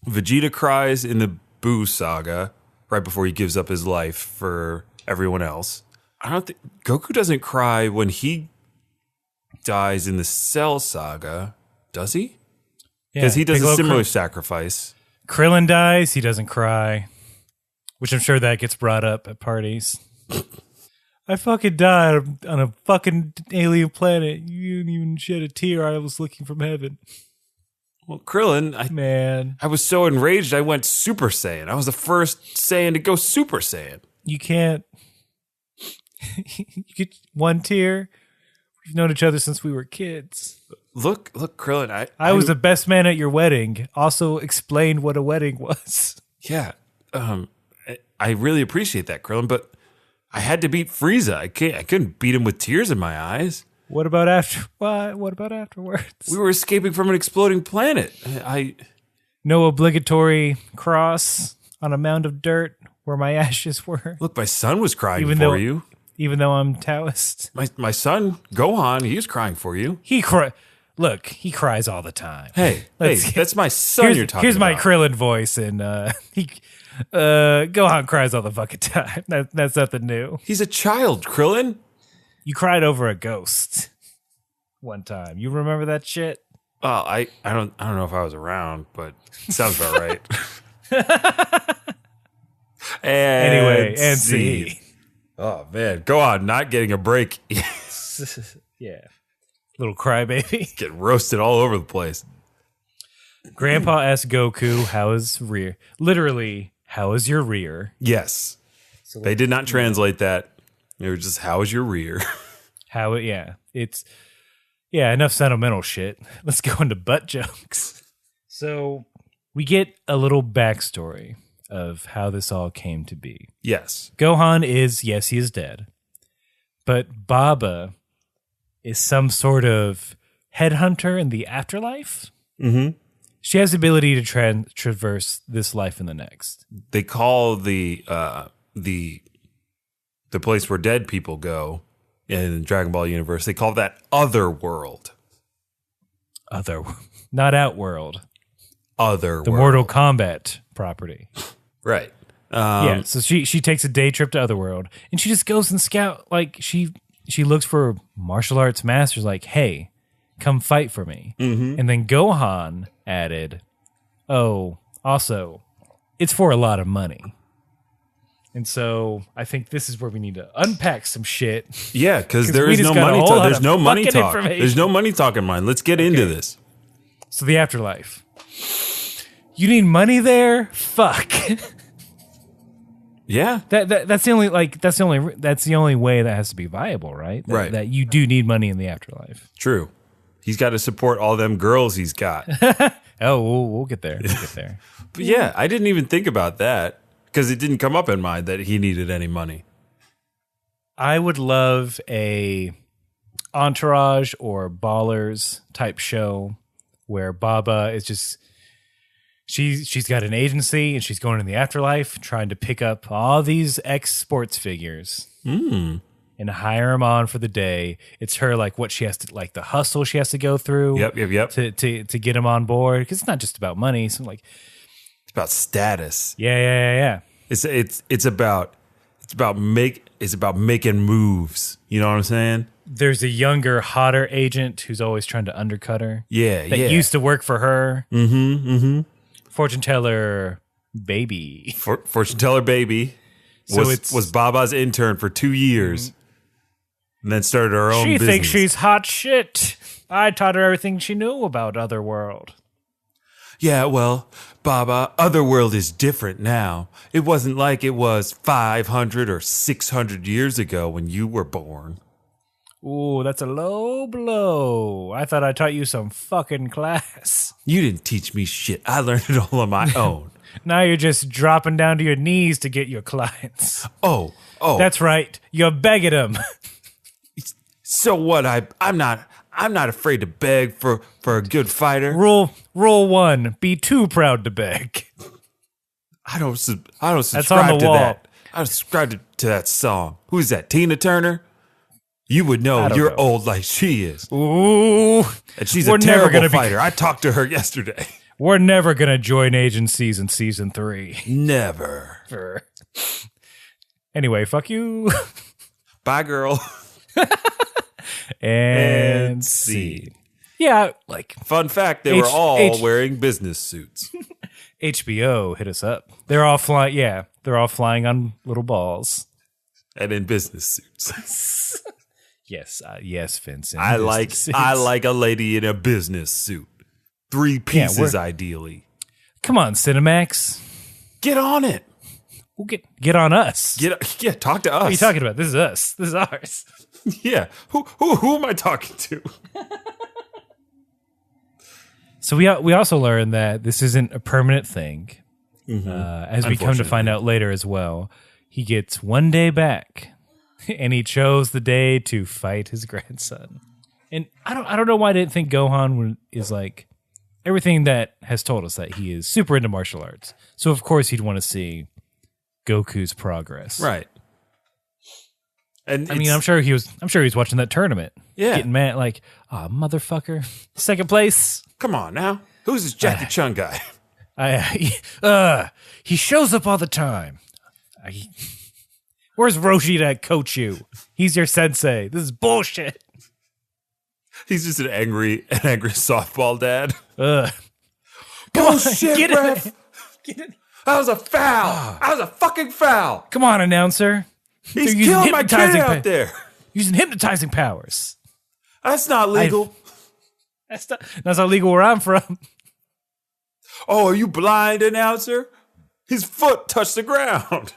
Vegeta cries in the Buu saga right before he gives up his life for everyone else. I don't think Goku doesn't cry when he dies in the Cell saga, does he? Because he does a similar sacrifice. Krillin dies, he doesn't cry, which I'm sure that gets brought up at parties. I fucking died on a fucking alien planet. You didn't even shed a tear. I was looking from heaven. Well, Krillin, I was so enraged I went Super Saiyan. I was the first Saiyan to go Super Saiyan. You can't. You get one tear. We've known each other since we were kids. Look, Krillin. I was the best man at your wedding. Also explained what a wedding was. Yeah. I really appreciate that, Krillin, but I had to beat Frieza. I couldn't beat him with tears in my eyes. What about afterwards? We were escaping from an exploding planet. No obligatory cross on a mound of dirt where my ashes were. Look, my son was crying for you. Even though I'm Taoist. My son, Gohan, he was crying for you. Look, he cries all the time. Hey, that's my son you're talking about. Here's my Krillin voice, and Gohan cries all the fucking time. That's nothing new. He's a child, Krillin. You cried over a ghost one time. You remember that shit? Well, I don't know if I was around, but it sounds about right. Anyway, and see. Oh man, go on, not getting a break. Yeah. Little crybaby. Get roasted all over the place. Grandpa asked Goku, how is rear? Literally, how is your rear? Yes. So they did not translate that. They were just, how is your rear? It's enough sentimental shit. Let's go into butt jokes. So we get a little backstory of how this all came to be. Yes. Gohan he is dead. But Baba is some sort of headhunter in the afterlife. Mm-hmm. She has the ability to traverse this life and the next. They call the place where dead people go in Dragon Ball universe. They call that Other World. Not Outworld. Other The World. Mortal Kombat property. Right. Yeah. So she takes a day trip to Otherworld, and she just goes and scout. Like she looks for martial arts masters. Like, hey, come fight for me. Mm-hmm. And then Gohan added, "Oh, also, it's for a lot of money." And so I think this is where we need to unpack some shit. Yeah, because there we is just no got a money whole talk. lot There's of no money fucking talk. information. There's no money talk in mine. Let's get into this. So the afterlife. You need money there? Fuck. Yeah. That's the only way that has to be viable, right? Right. That you do need money in the afterlife. True. He's got to support all them girls he's got. Oh, we'll get there. But yeah, I didn't even think about that because it didn't come up in mind that he needed any money. I would love a Entourage or Ballers type show where Baba is just she's got an agency and she's going in the afterlife trying to pick up all these ex-sports figures and hire them on for the day. It's her like what she has to like the hustle she has to go through. Yep. To get them on board because it's not just about money. So like It's about status. yeah. It's about making moves. You know what I'm saying? There's a younger, hotter agent who's always trying to undercut her. Yeah, That used to work for her. Mm-hmm. Fortune teller baby. Fortune teller baby was Baba's intern for 2 years, and then started her own She business. thinks she's hot shit. I taught her everything she knew about Otherworld. Yeah, well, Baba, Otherworld is different now. It wasn't like it was 500 or 600 years ago when you were born. Ooh, that's a low blow. I thought I taught you some fucking class. You didn't teach me shit. I learned it all on my own. Now you're just dropping down to your knees to get your clients. Oh. That's right. You're begging them. So what? I'm not afraid to beg for a good fighter. Rule 1, be too proud to beg. I don't on subscribe the to wall. that. I don't subscribe to that song. Who's that? Tina Turner? You would know don't you're know. old like she is. Ooh. And she's We're a never terrible gonna be- fighter. I talked to her yesterday. We're never going to join agencies in season 3. Never. Anyway, fuck you. Bye, girl. and scene. Yeah, like Fun fact, they were all wearing business suits. HBO hit us up. They're all flying. Yeah, they're all flying on little balls. And in business suits. Yes, Vincent. I like a lady in a business suit. 3 pieces, ideally. Come on, Cinemax. Get on it. We'll get on us. Talk to us. What are you talking about? This is us. This is ours. Yeah. Who am I talking to? So we also learned that this isn't a permanent thing. As we come to find out later as well, he gets 1 day back, and he chose the day to fight his grandson. And I don't know why I didn't think Gohan is like everything that has told us that he is super into martial arts. So of course he'd want to see Goku's progress, Right. And I mean, I'm sure he was watching that tournament. Yeah. Getting mad like, oh, motherfucker. Second place. Come on now. Who's this Jackie Chun guy? He shows up all the time. Where's Roshi to coach you? He's your sensei. This is bullshit. He's just an angry softball dad. Bullshit, Get ref. it. That was a foul. That was a fucking foul. Come on, announcer. He's They're using killing my kid hypnotizing out there. Using hypnotizing powers. That's not legal. That's not legal where I'm from. Oh, are you blind, announcer? His foot touched the ground.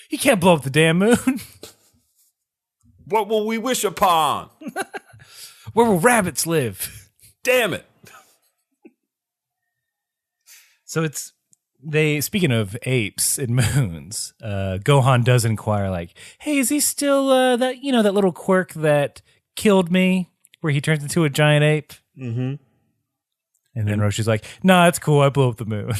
He can't blow up the damn moon. What will we wish upon? Where will rabbits live? Damn it. So speaking of apes and moons, Gohan does inquire like, hey, is he still that little quirk that killed me, where he turns into a giant ape. Mm-hmm. And then Roshi's like, nah, it's cool. I blew up the moon.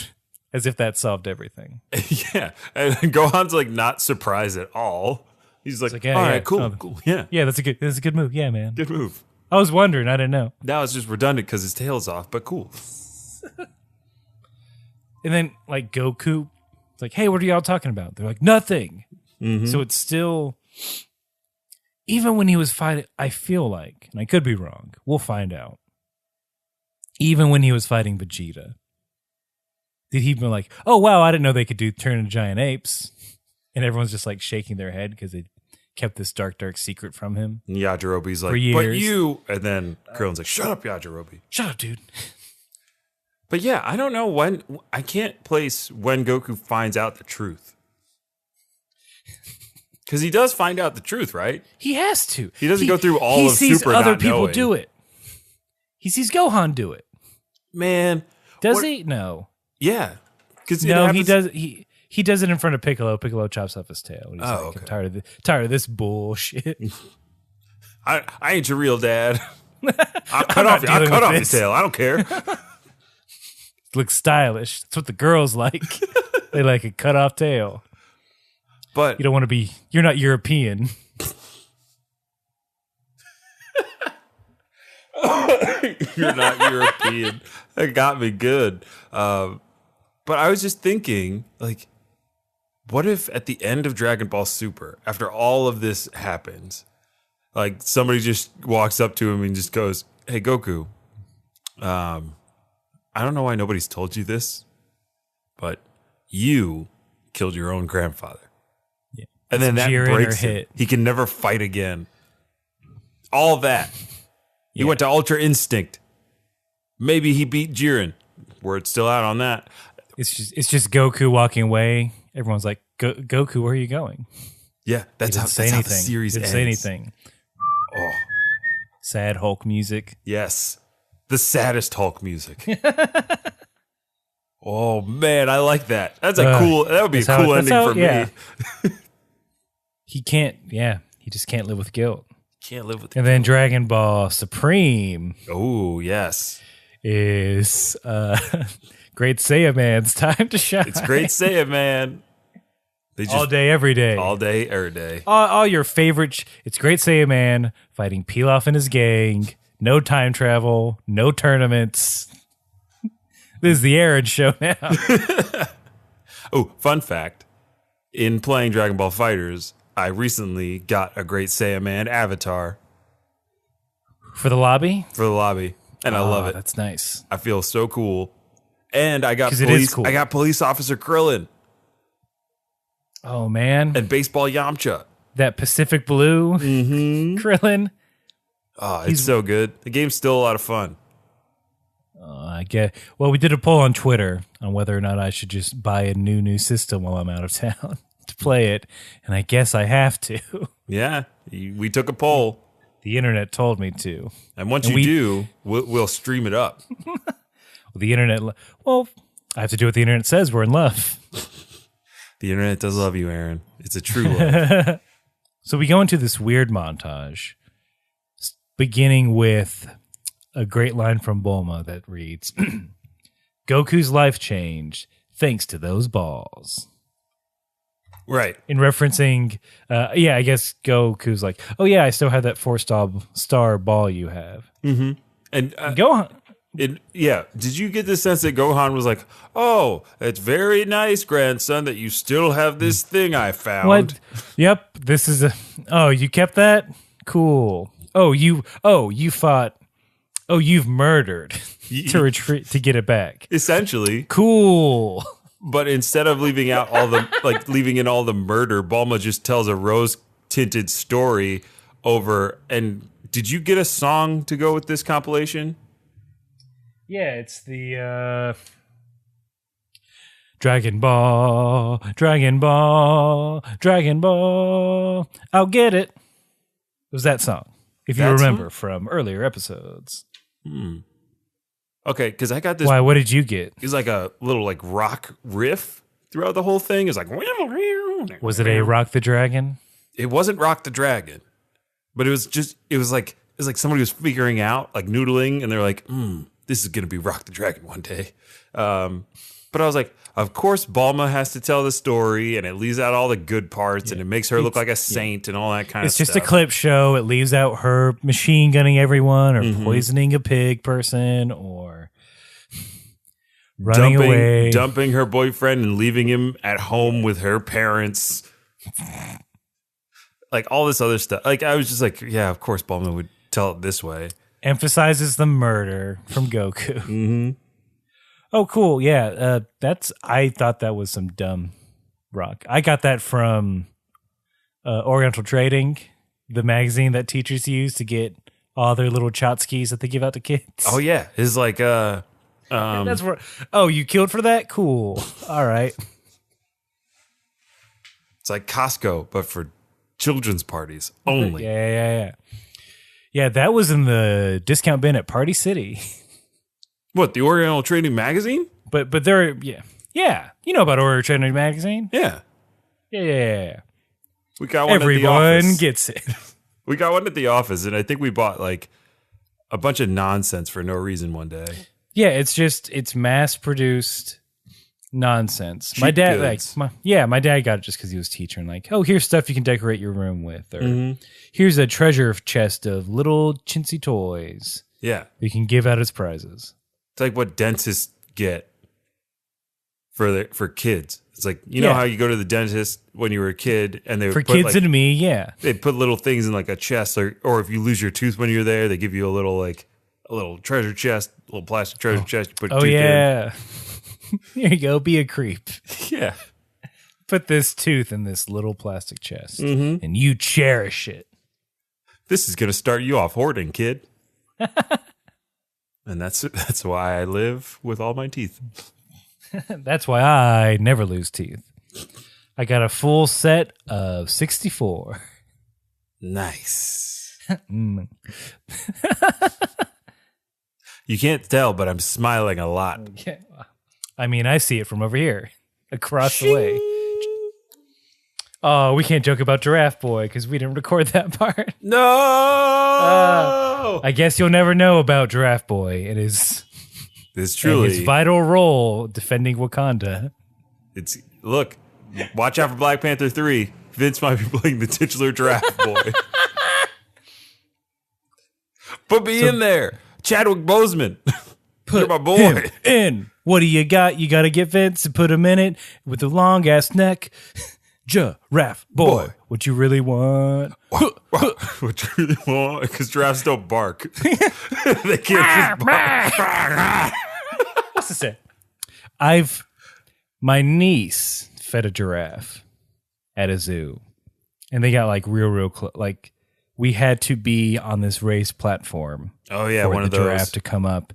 As if that solved everything. Yeah. And Gohan's like not surprised at all. He's like, yeah, all yeah, right, cool, cool. Yeah. Yeah, that's a good move. Yeah, man. Good move. I was wondering. I didn't know. Now it's just redundant because his tail's off, but cool. And then like Goku, it's like, hey, what are y'all talking about? They're like, nothing. Mm-hmm. So it's still, even when he was fighting, I feel like, and I could be wrong, we'll find out. Even when he was fighting Vegeta, did he be like, oh, wow, I didn't know they could turn into giant apes? And everyone's just like shaking their head because they kept this dark secret from him. And Yajirobe's like, but you. And then Krillin's like, shut up, Yajirobe. Shut up, dude. But yeah, I don't know when. I can't place when Goku finds out the truth. Because he does find out the truth, right? He has to. He doesn't go through all of Super He sees other not people knowing. do it. He sees Gohan do it. Man. Does he? No. Yeah. No, he does. He does it in front of Piccolo. Piccolo chops off his tail. He's like, okay. I'm tired of this bullshit. I ain't your real dad. I'll cut off your tail. I don't care. Looks stylish. That's what the girls like. They like a cut off tail. But you don't want to be. You're not European. You're not European. That got me good. But I was just thinking, like, what if at the end of Dragon Ball Super, after all of this happens, like somebody just walks up to him and just goes, "Hey, Goku, I don't know why nobody's told you this, but you killed your own grandfather." Yeah. And then that breaks him. Hit. He can never fight again. All that. He went to Ultra Instinct. Maybe he beat Jiren. Word's still out on that. It's just Goku walking away. Everyone's like, Goku, where are you going? Yeah, that's how the series ends. Didn't say anything. Oh, sad Hulk music. Yes, the saddest Hulk music. Oh man, I like that. That's a cool. That would be a cool ending for me. He can't. Yeah, he just can't live with guilt. Can't live with. And then Dragon Ball Supreme. Oh yes, is Great Saiyaman's time to shine. It's Great Saiyaman. All day, every day. All day, every day. All your favorite. It's Great Saiyaman fighting Pilaf and his gang. No time travel. No tournaments. This is the Aaron show now. Oh, fun fact. In playing Dragon Ball FighterZ, I recently got a Great Saiyaman avatar. For the lobby? For the lobby. And I love it. That's nice. I feel so cool. And I got cool. I got Police Officer Krillin. Oh, man. And Baseball Yamcha. That Pacific Blue Krillin. Oh, it's so good. The game's still a lot of fun. I get. Well, we did a poll on Twitter on whether or not I should just buy a new system while I'm out of town to play it, and I guess I have to. Yeah, we took a poll. The internet told me to. And once you do, we'll stream it up. The internet. Well, I have to do what the internet says. We're in love. The internet does love you, Aaron. It's a true love. So we go into this weird montage, beginning with a great line from Bulma that reads, Goku's life changed thanks to those balls. Right. In referencing, I guess Goku's like, oh yeah, I still have that 4-star ball you have. Mm-hmm. And Gohan. Did you get the sense that Gohan was like, oh, it's very nice, grandson, that you still have this thing I found? What? Yep. This is you kept that? Cool. You've murdered to retreat to get it back. Essentially. Cool. But instead of leaving in all the murder, Bulma just tells a rose-tinted story over. And did you get a song to go with this compilation? Yeah, it's the Dragon Ball, Dragon Ball, Dragon Ball. I'll get it. It was that song, if you remember from earlier episodes. Okay, because I got this. Why? What did you get? It was like a little rock riff throughout the whole thing. It was like. Was it a Rock the Dragon? It wasn't Rock the Dragon, but it was like it's like somebody was figuring out, like noodling, and they're like, this is going to be Rock the Dragon one day. But I was like, of course, Bulma has to tell the story, and it leaves out all the good parts, and it makes her look like a saint and all that kind of stuff. It's just a clip show. It leaves out her machine gunning everyone, or poisoning a pig person, or running away, dumping her boyfriend and leaving him at home with her parents. Like all this other stuff. Like I was just like, yeah, of course, Bulma would tell it this way. Emphasizes the murder from Goku. Oh, cool. Yeah, I thought that was some dumb rock. I got that from Oriental Trading, the magazine that teachers use to get all their little tchotchkes that they give out to kids. Oh yeah, it's like that's where. Oh, you killed for that? Cool. All right. It's like Costco, but for children's parties only. Yeah, that was in the discount bin at Party City. What, the Oriental Trading Magazine? But they're yeah. You know about Oriental Trading Magazine? Yeah. Yeah. We got one Everyone at the office. gets it. We got one at the office, and I think we bought like a bunch of nonsense for no reason one day. Yeah, it's mass produced nonsense. Cheap my dad goods. my dad got it just because he was teaching. Like, oh, here's stuff you can decorate your room with, or here's a treasure chest of little chintzy toys. Yeah, you can give out as prizes. it's like what dentists get for kids. It's like you know how you go to the dentist when you were a kid, and they would for put, kids like, and me, yeah, they put little things in like a chest, or if you lose your tooth when you're there, they give you a little treasure chest, a little plastic treasure chest. You put a tooth in. Here you go. Be a creep. Yeah. Put this tooth in this little plastic chest, and you cherish it. This is going to start you off hoarding, kid. And that's why I live with all my teeth. That's why I never lose teeth. I got a full set of 64. Nice. You can't tell, but I'm smiling a lot. Yeah. I mean, I see it from over here, across the way. Oh, we can't joke about Giraffe Boy because we didn't record that part. No! I guess you'll never know about Giraffe Boy. It is It's truly his vital role defending Wakanda. Look, watch out for Black Panther 3. Vince might be playing the titular Giraffe Boy. Put me in there. Chadwick Boseman. Put my boy. him in. What do you got? You got to get Vince and put him in it with the long ass neck. Giraffe boy. What you really want? What you really want? Because giraffes don't bark. They can't just bark. What's this say? My niece fed a giraffe at a zoo, and they got like real close. Like we had to be on this raised platform. Oh yeah, for one the of those. giraffe to come up,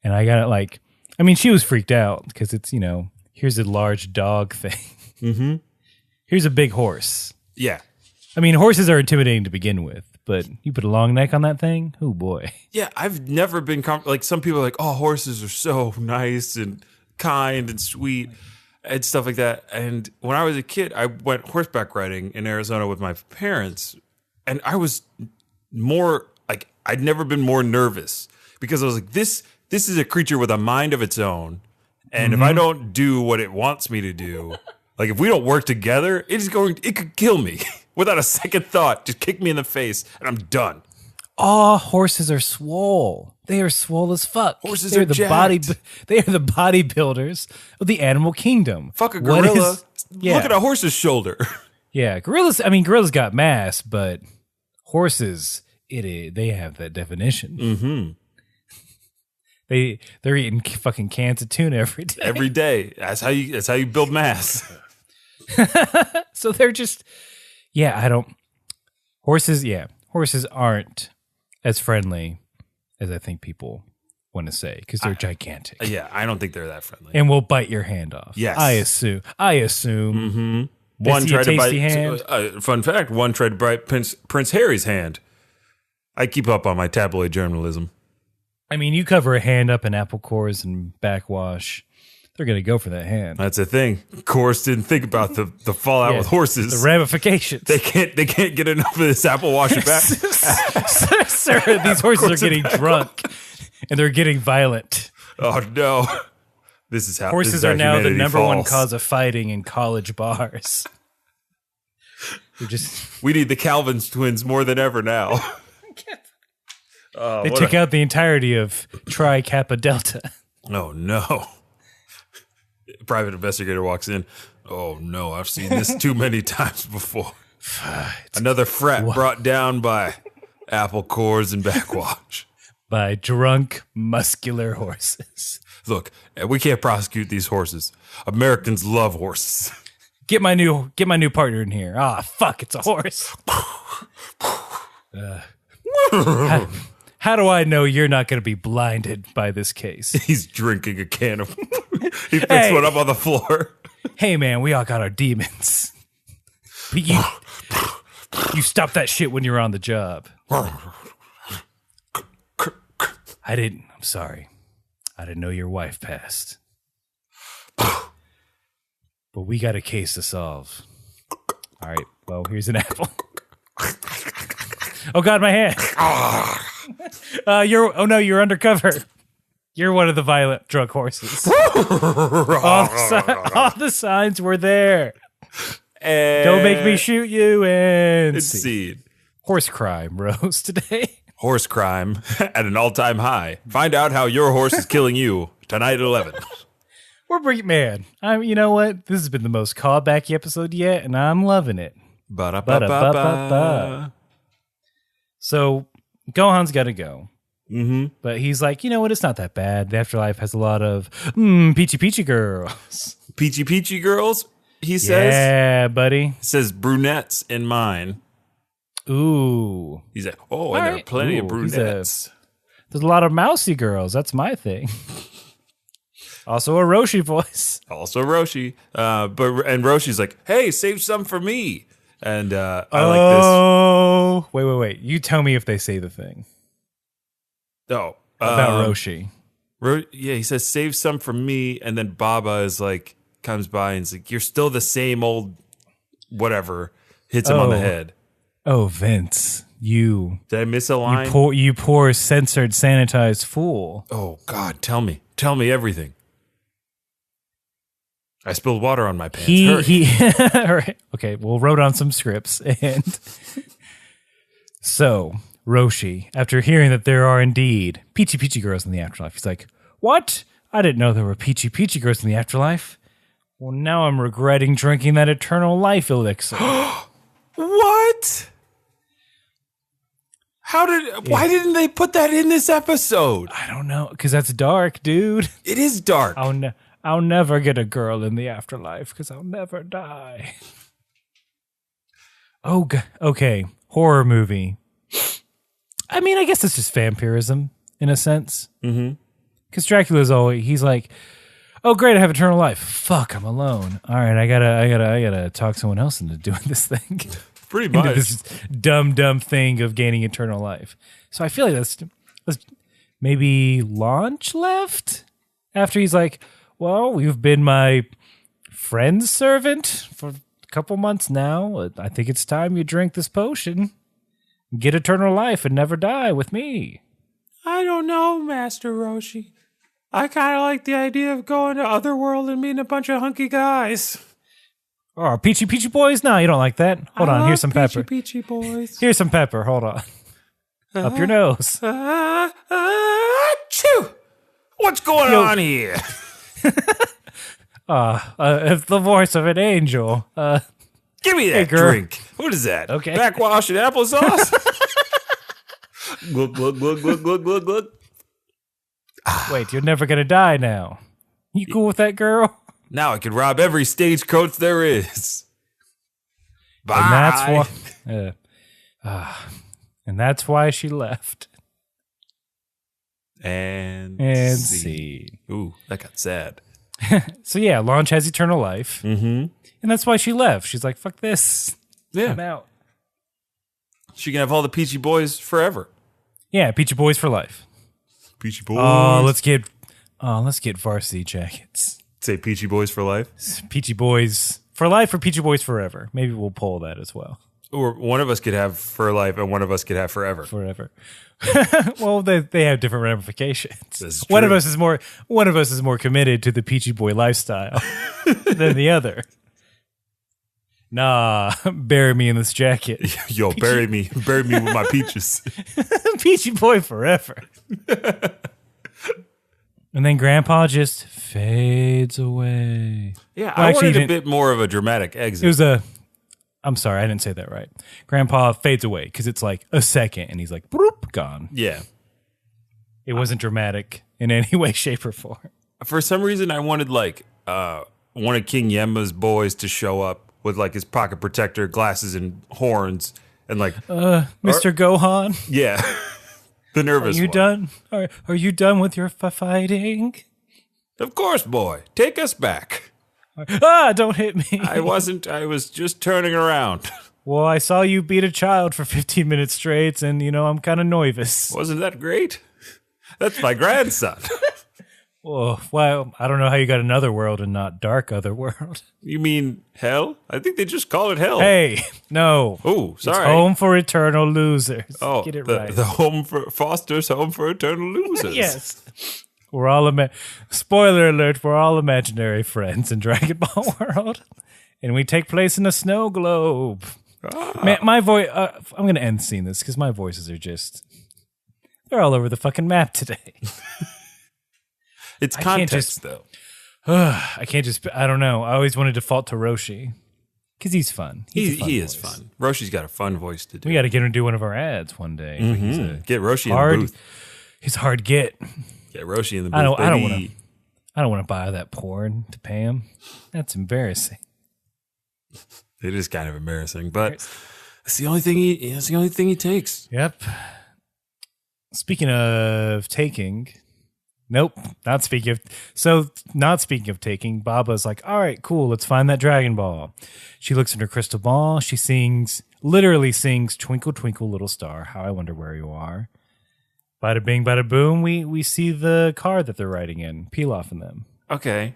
and I got it. Like, I mean, she was freaked out because it's here's a large dog thing. Mm-hmm. Here's a big horse. Yeah. I mean, horses are intimidating to begin with, but you put a long neck on that thing, oh boy. Yeah, I've never been like some people are like, oh, horses are so nice and kind and sweet and stuff like that. And when I was a kid, I went horseback riding in Arizona with my parents, and I was more like I'd never been more nervous because I was like, this is a creature with a mind of its own, and if I don't do what it wants me to do. Like, if we don't work together, it could kill me without a second thought. Just kick me in the face, and I'm done. Oh, horses are swole. They are swole as fuck. Horses are jacked. They are the bodybuilders of the animal kingdom. Fuck a gorilla. Look at a horse's shoulder. Yeah, gorillas got mass, but horses, they have that definition. Mm-hmm. They're eating fucking cans of tuna every day. Every day. That's how you build mass. So they're just, horses aren't as friendly as I think people want to say because they're gigantic. Yeah, I don't think they're that friendly. And will bite your hand off. Yes. I assume. Mm-hmm. One tried to bite. Hand? Fun fact: one tried to bite Prince Harry's hand. I keep up on my tabloid journalism. I mean, you cover a hand up in apple cores and backwash. they're going to go for that hand. That's the thing. Course didn't think about the fallout with horses. The ramifications. They can't get enough of this apple wash it back. Sir, these horses are getting drunk and they're getting violent. Oh no. This is how horses are now the number falls. one cause of fighting in college bars. We need the Calvin's twins more than ever now. They took out the entirety of Tri Kappa Delta. Oh no. Private investigator walks in. Oh no, I've seen this too many times before. Another frat brought down by apple cores and backwash. By drunk, muscular horses. Look, we can't prosecute these horses. Americans love horses. Get my new partner in here. Ah, fuck, it's a horse. How do I know you're not going to be blinded by this case? He's drinking a can of... He picks one up on the floor. Hey, man, we all got our demons. But you stop that shit when you're on the job. I'm sorry. I didn't know your wife passed. But we got a case to solve. All right, well, here's an apple. Oh, God, my hand. You're undercover. You're one of the violent drunk horses. all the signs were there. And don't make me shoot you. And see. Horse crime rose today. Horse crime at an all-time high. Find out how your horse is killing you tonight at 11. We're bringing, man. You know what? This has been the most callbacky episode yet, and I'm loving it. Ba-da-ba-ba-ba. So Gohan's got to go. Mm-hmm. But he's like, you know what? It's not that bad. The afterlife has a lot of peachy girls. Peachy girls, he says. Yeah, buddy. He says brunettes in mine. Ooh. He's like, oh, and there are plenty of brunettes. There's a lot of mousy girls. That's my thing. Also a Roshi voice. Also Roshi. And Roshi's like, hey, save some for me. And I like this. Oh, wait. You tell me if they say the thing. Oh. About Roshi. Yeah, he says, save some for me. And then Baba is like, comes by and is like, you're still the same old whatever. Hits him on the head. Oh, Vince, you. Did I miss a line? You poor censored, sanitized fool. Oh, God, tell me everything. I spilled water on my pants. All right. Okay, we'll wrote on some scripts. And so, Roshi, after hearing that there are indeed peachy girls in the afterlife, he's like, what? I didn't know there were peachy girls in the afterlife. Well, now I'm regretting drinking that eternal life elixir. What? Why didn't they put that in this episode? I don't know, because that's dark, dude. It is dark. I'll never get a girl in the afterlife because I'll never die. Oh, okay. Horror movie. I mean, I guess it's just vampirism in a sense. Mm-hmm. Because Dracula's he's like, oh, great, I have eternal life. Fuck, I'm alone. All right, I gotta talk someone else into doing this thing. Pretty much. Into this dumb thing of gaining eternal life. So I feel like that's maybe Launch left after he's like, well, you've been my friend's servant for a couple months now. I think it's time you drink this potion. Get eternal life and never die with me. I don't know, Master Roshi. I kind of like the idea of going to Otherworld and meeting a bunch of hunky guys. Oh, peachy boys? No, you don't like that. Hold on, here's some pepper. Peachy boys. Here's some pepper. Hold on. Up your nose. Achoo! What's going on here? It's the voice of an angel. Give me that drink. What is that? Okay. Backwash and applesauce? Glug, glug, glug, glug, glug, glug, glug. Wait, you're never going to die now. You cool with that, girl? Now I can rob every stagecoach there is. Bye. And that's why she left. And see. Ooh, that got sad. So yeah, Launch has eternal life. Mm-hmm. And that's why she left. She's like, fuck this. Yeah. I'm out. She can have all the Peachy Boys forever. Yeah, Peachy Boys for life. Peachy Boys. Let's get varsity jackets. Say Peachy Boys for life. Peachy Boys for life or Peachy Boys forever. Maybe we'll poll that as well. Or one of us could have for life and one of us could have forever. Forever. Well, they have different ramifications. That's One true. of us is more committed to the Peachy Boy lifestyle than the other. Nah, bury me in this jacket. Yo, bury me with my peaches. Peachy Boy forever. And then Grandpa just fades away. Yeah, Well, I actually, wanted a he bit more of a dramatic exit. It was I'm sorry, I didn't say that right. Grandpa fades away because it's like a second and he's like, bloop, gone. Yeah. It wasn't dramatic in any way, shape, or form. For some reason, I wanted like one of King Yemma's boys to show up with like his pocket protector, glasses, and horns, and like Mr. Gohan, yeah, the nervous. are you one. done? Are you done with your fighting? Of course, boy. Take us back. Don't hit me. I wasn't. I was just turning around. Well, I saw you beat a child for 15 minutes straight, and I'm kind of nervous. Wasn't that great? That's my grandson. Oh, well, I don't know how you got another world and not dark other world. You mean hell? I think they just call it hell. Hey, no. Oh, sorry. It's home for eternal losers. Oh, Get it the, right. the home for Foster's home for eternal losers. Yes. We're all spoiler alert, we're all imaginary friends in Dragon Ball World. And we take place in a snow globe. Man, my voice, I'm going to end seeing this because my voices are they're all over the fucking map today. It's can't context, though. I can't I don't know. I always want to default to Roshi because he's fun. He is fun. Roshi's got a fun voice to do. We got to get him to do one of our ads one day. Get Roshi in the booth. He's hard to get. Get Roshi in the booth. I don't want to buy that porn to pay him. That's embarrassing. It is kind of embarrassing, but it's the only thing he takes. Yep. Speaking of taking, nope, not speaking of taking, Baba's like, all right, cool, let's find that Dragon Ball. She looks in her crystal ball. She literally sings Twinkle, Twinkle, Little Star, How I Wonder Where You Are. Bada bing, bada boom, we see the car that they're riding in, Pilaf and them. Okay.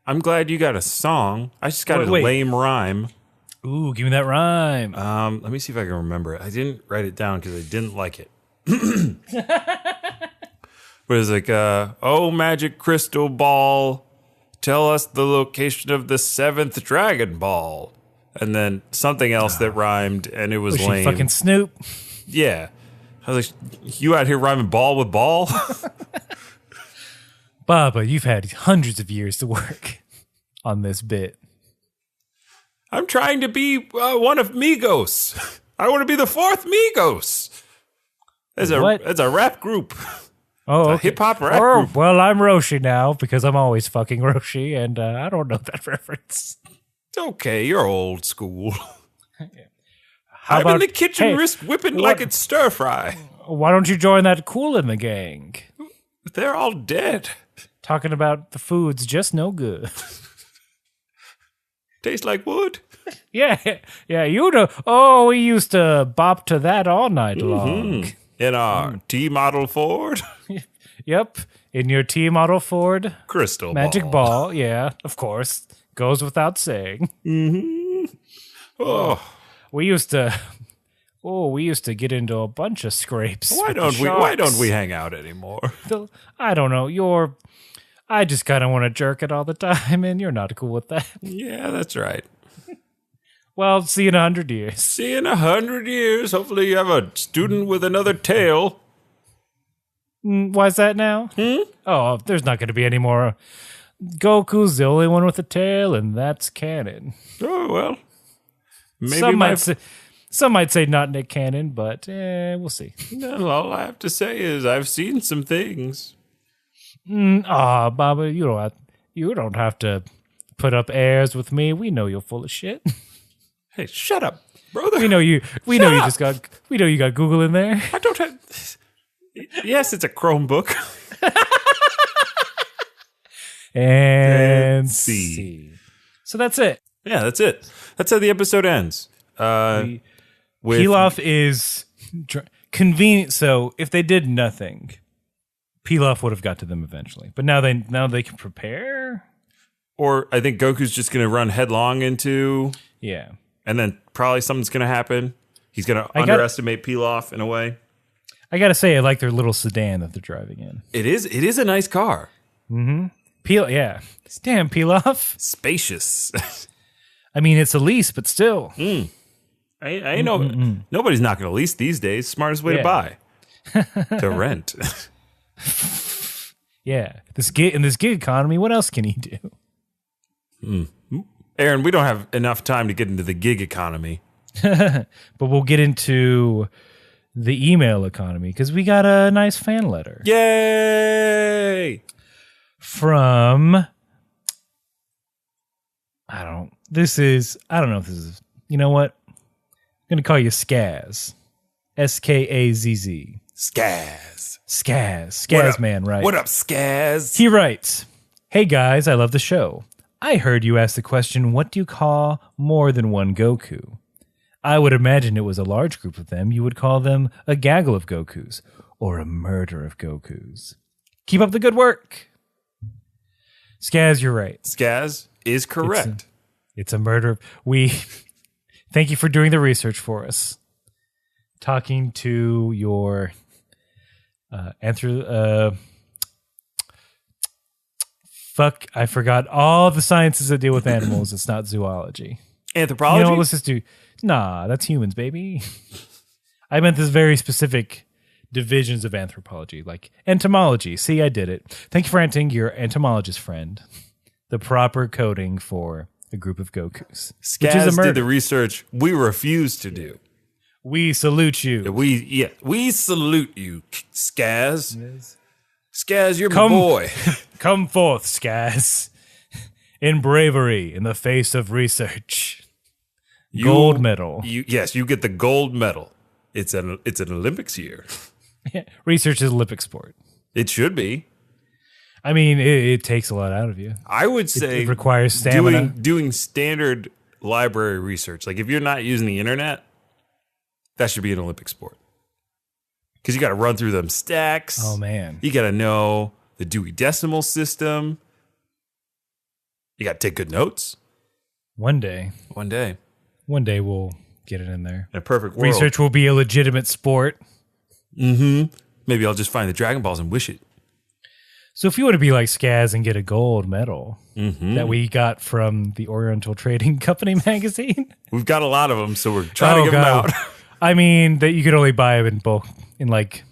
I'm glad you got a song. I just got a Wait. lame rhyme. Ooh, give me that rhyme. Let me see if I can remember it. I didn't write it down because I didn't like it. But it's like, oh, magic crystal ball, tell us the location of the 7th Dragon Ball. And then something else that rhymed, and it was Was lame. she fucking Snoop? Yeah. I was like, you out here rhyming ball with ball? Baba, you've had hundreds of years to work on this bit. I'm trying to be one of Migos. I want to be the 4th Migos. It's a rap group. Oh, It's a hip-hop rap Oh, group. well, I'm Roshi now because I'm always fucking Roshi, and I don't know that reference. Okay, you're old school. How I'm in about- the kitchen hey, wrist whipping what- like it's stir fry. Why don't you join that Cool in the gang? They're all dead. Talking about the food's just no good. Taste like wood. Yeah, you know. Oh, we used to bop to that all night long. In our T model Ford. Yep, in your T model Ford Crystal magic ball. ball. Yeah, of course, goes without saying. Oh, We used to get into a bunch of scrapes. why with the don't we sharks. hang out anymore? I don't know. I just kind of want to jerk it all the time, and you're not cool with that. Yeah, that's right. Well, see you in 100 years. See you in 100 years. Hopefully you have a student with another tail. Why's that now? Oh, there's not going to be any more. Goku's the only one with a tail, and that's canon. Oh, well. Maybe Some might say not Nick Cannon, but we'll see. No, all I have to say is I've seen some things. Baba, you don't have to put up airs with me. We know you're full of shit. Hey, shut up, brother. We know you got Google in there. I don't have... Yes, it's a Chromebook. And see. So that's it. Yeah, that's it. That's how the episode ends. With Pilaf is convenient. So if they did nothing, Pilaf would have got to them eventually. But now they can prepare. Or I think Goku's just going to run headlong into, Yeah. and then probably something's going to happen. He's going to underestimate Pilaf in a way. I gotta say, I like their little sedan that they're driving in. It is a nice car. Damn, Pilaf. Spacious. I mean, it's a lease, but still. I know nobody's not going to lease these days. Smartest way to buy. To rent. Yeah. In this gig economy, what else can he do? Aaron, we don't have enough time to get into the gig economy. But we'll get into the email economy because we got a nice fan letter. Yay! From I don't know if this is, you know what? I'm going to call you Skaz. Skazz. Skaz man, right? What up, Skaz? He writes, "Hey guys, I love the show. I heard you ask the question, what do you call more than one Goku? I would imagine it was a large group of them. You would call them a gaggle of Gokus or a murder of Gokus. Keep up the good work." Skaz, you're right. Skaz is correct. It's a murder. We thank you for doing the research for us. Talking to your I forgot all the sciences that deal with animals. It's not zoology. Anthropology? You know, let's just do. Nah, that's humans, baby. I meant this very specific divisions of anthropology, like entomology. See, I did it. Thank you for answering your entomologist friend. The proper coding for a group of Gokus. Skaz did the research we refuse to do. We salute you. We salute you, Skaz. Skaz, you're my boy. Come forth, Skaz. In bravery, in the face of research. Gold medal. Yes, you get the gold medal. It's an Olympics year. Research is Olympic sport. It should be. I mean, it takes a lot out of you. I would say it requires stamina. Doing standard library research, like if you're not using the internet, that should be an Olympic sport. Because you got to run through them stacks. Oh, man. You got to know the Dewey Decimal System. You got to take good notes. One day we'll get it in there. In a perfect world. Research will be a legitimate sport. Mm-hmm. Maybe I'll just find the Dragon Balls and wish it. So if you want to be like Skaz and get a gold medal that we got from the Oriental Trading Company magazine. We've got a lot of them, so we're trying to give them out. I mean, that you could only buy them in bulk, in like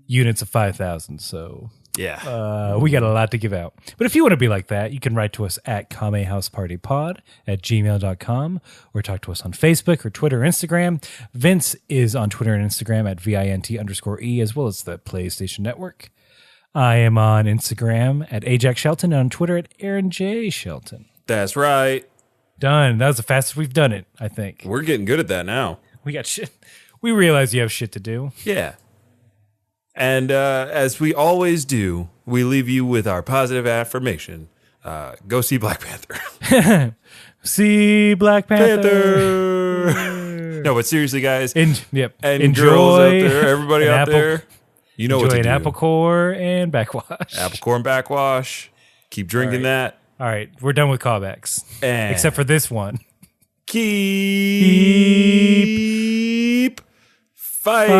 units of 5,000. So yeah, we got a lot to give out. But if you want to be like that, you can write to us at kamehousepartypod@gmail.com or talk to us on Facebook or Twitter or Instagram. Vince is on Twitter and Instagram at VINT_E, as well as the PlayStation Network. I am on Instagram at Ajax Shelton and on Twitter at Aaron J. Shelton. That's right. Done. That was the fastest we've done it, I think. We're getting good at that now. We got shit. We realize you have shit to do. Yeah. And as we always do, we leave you with our positive affirmation. Go see Black Panther. See Black Panther. No, but seriously, guys. And enjoy girls out there, everybody out there. You know what to do. Apple core and backwash. Apple core and backwash. Keep drinking that. All right. We're done with callbacks. Except for this one. Keep fighting.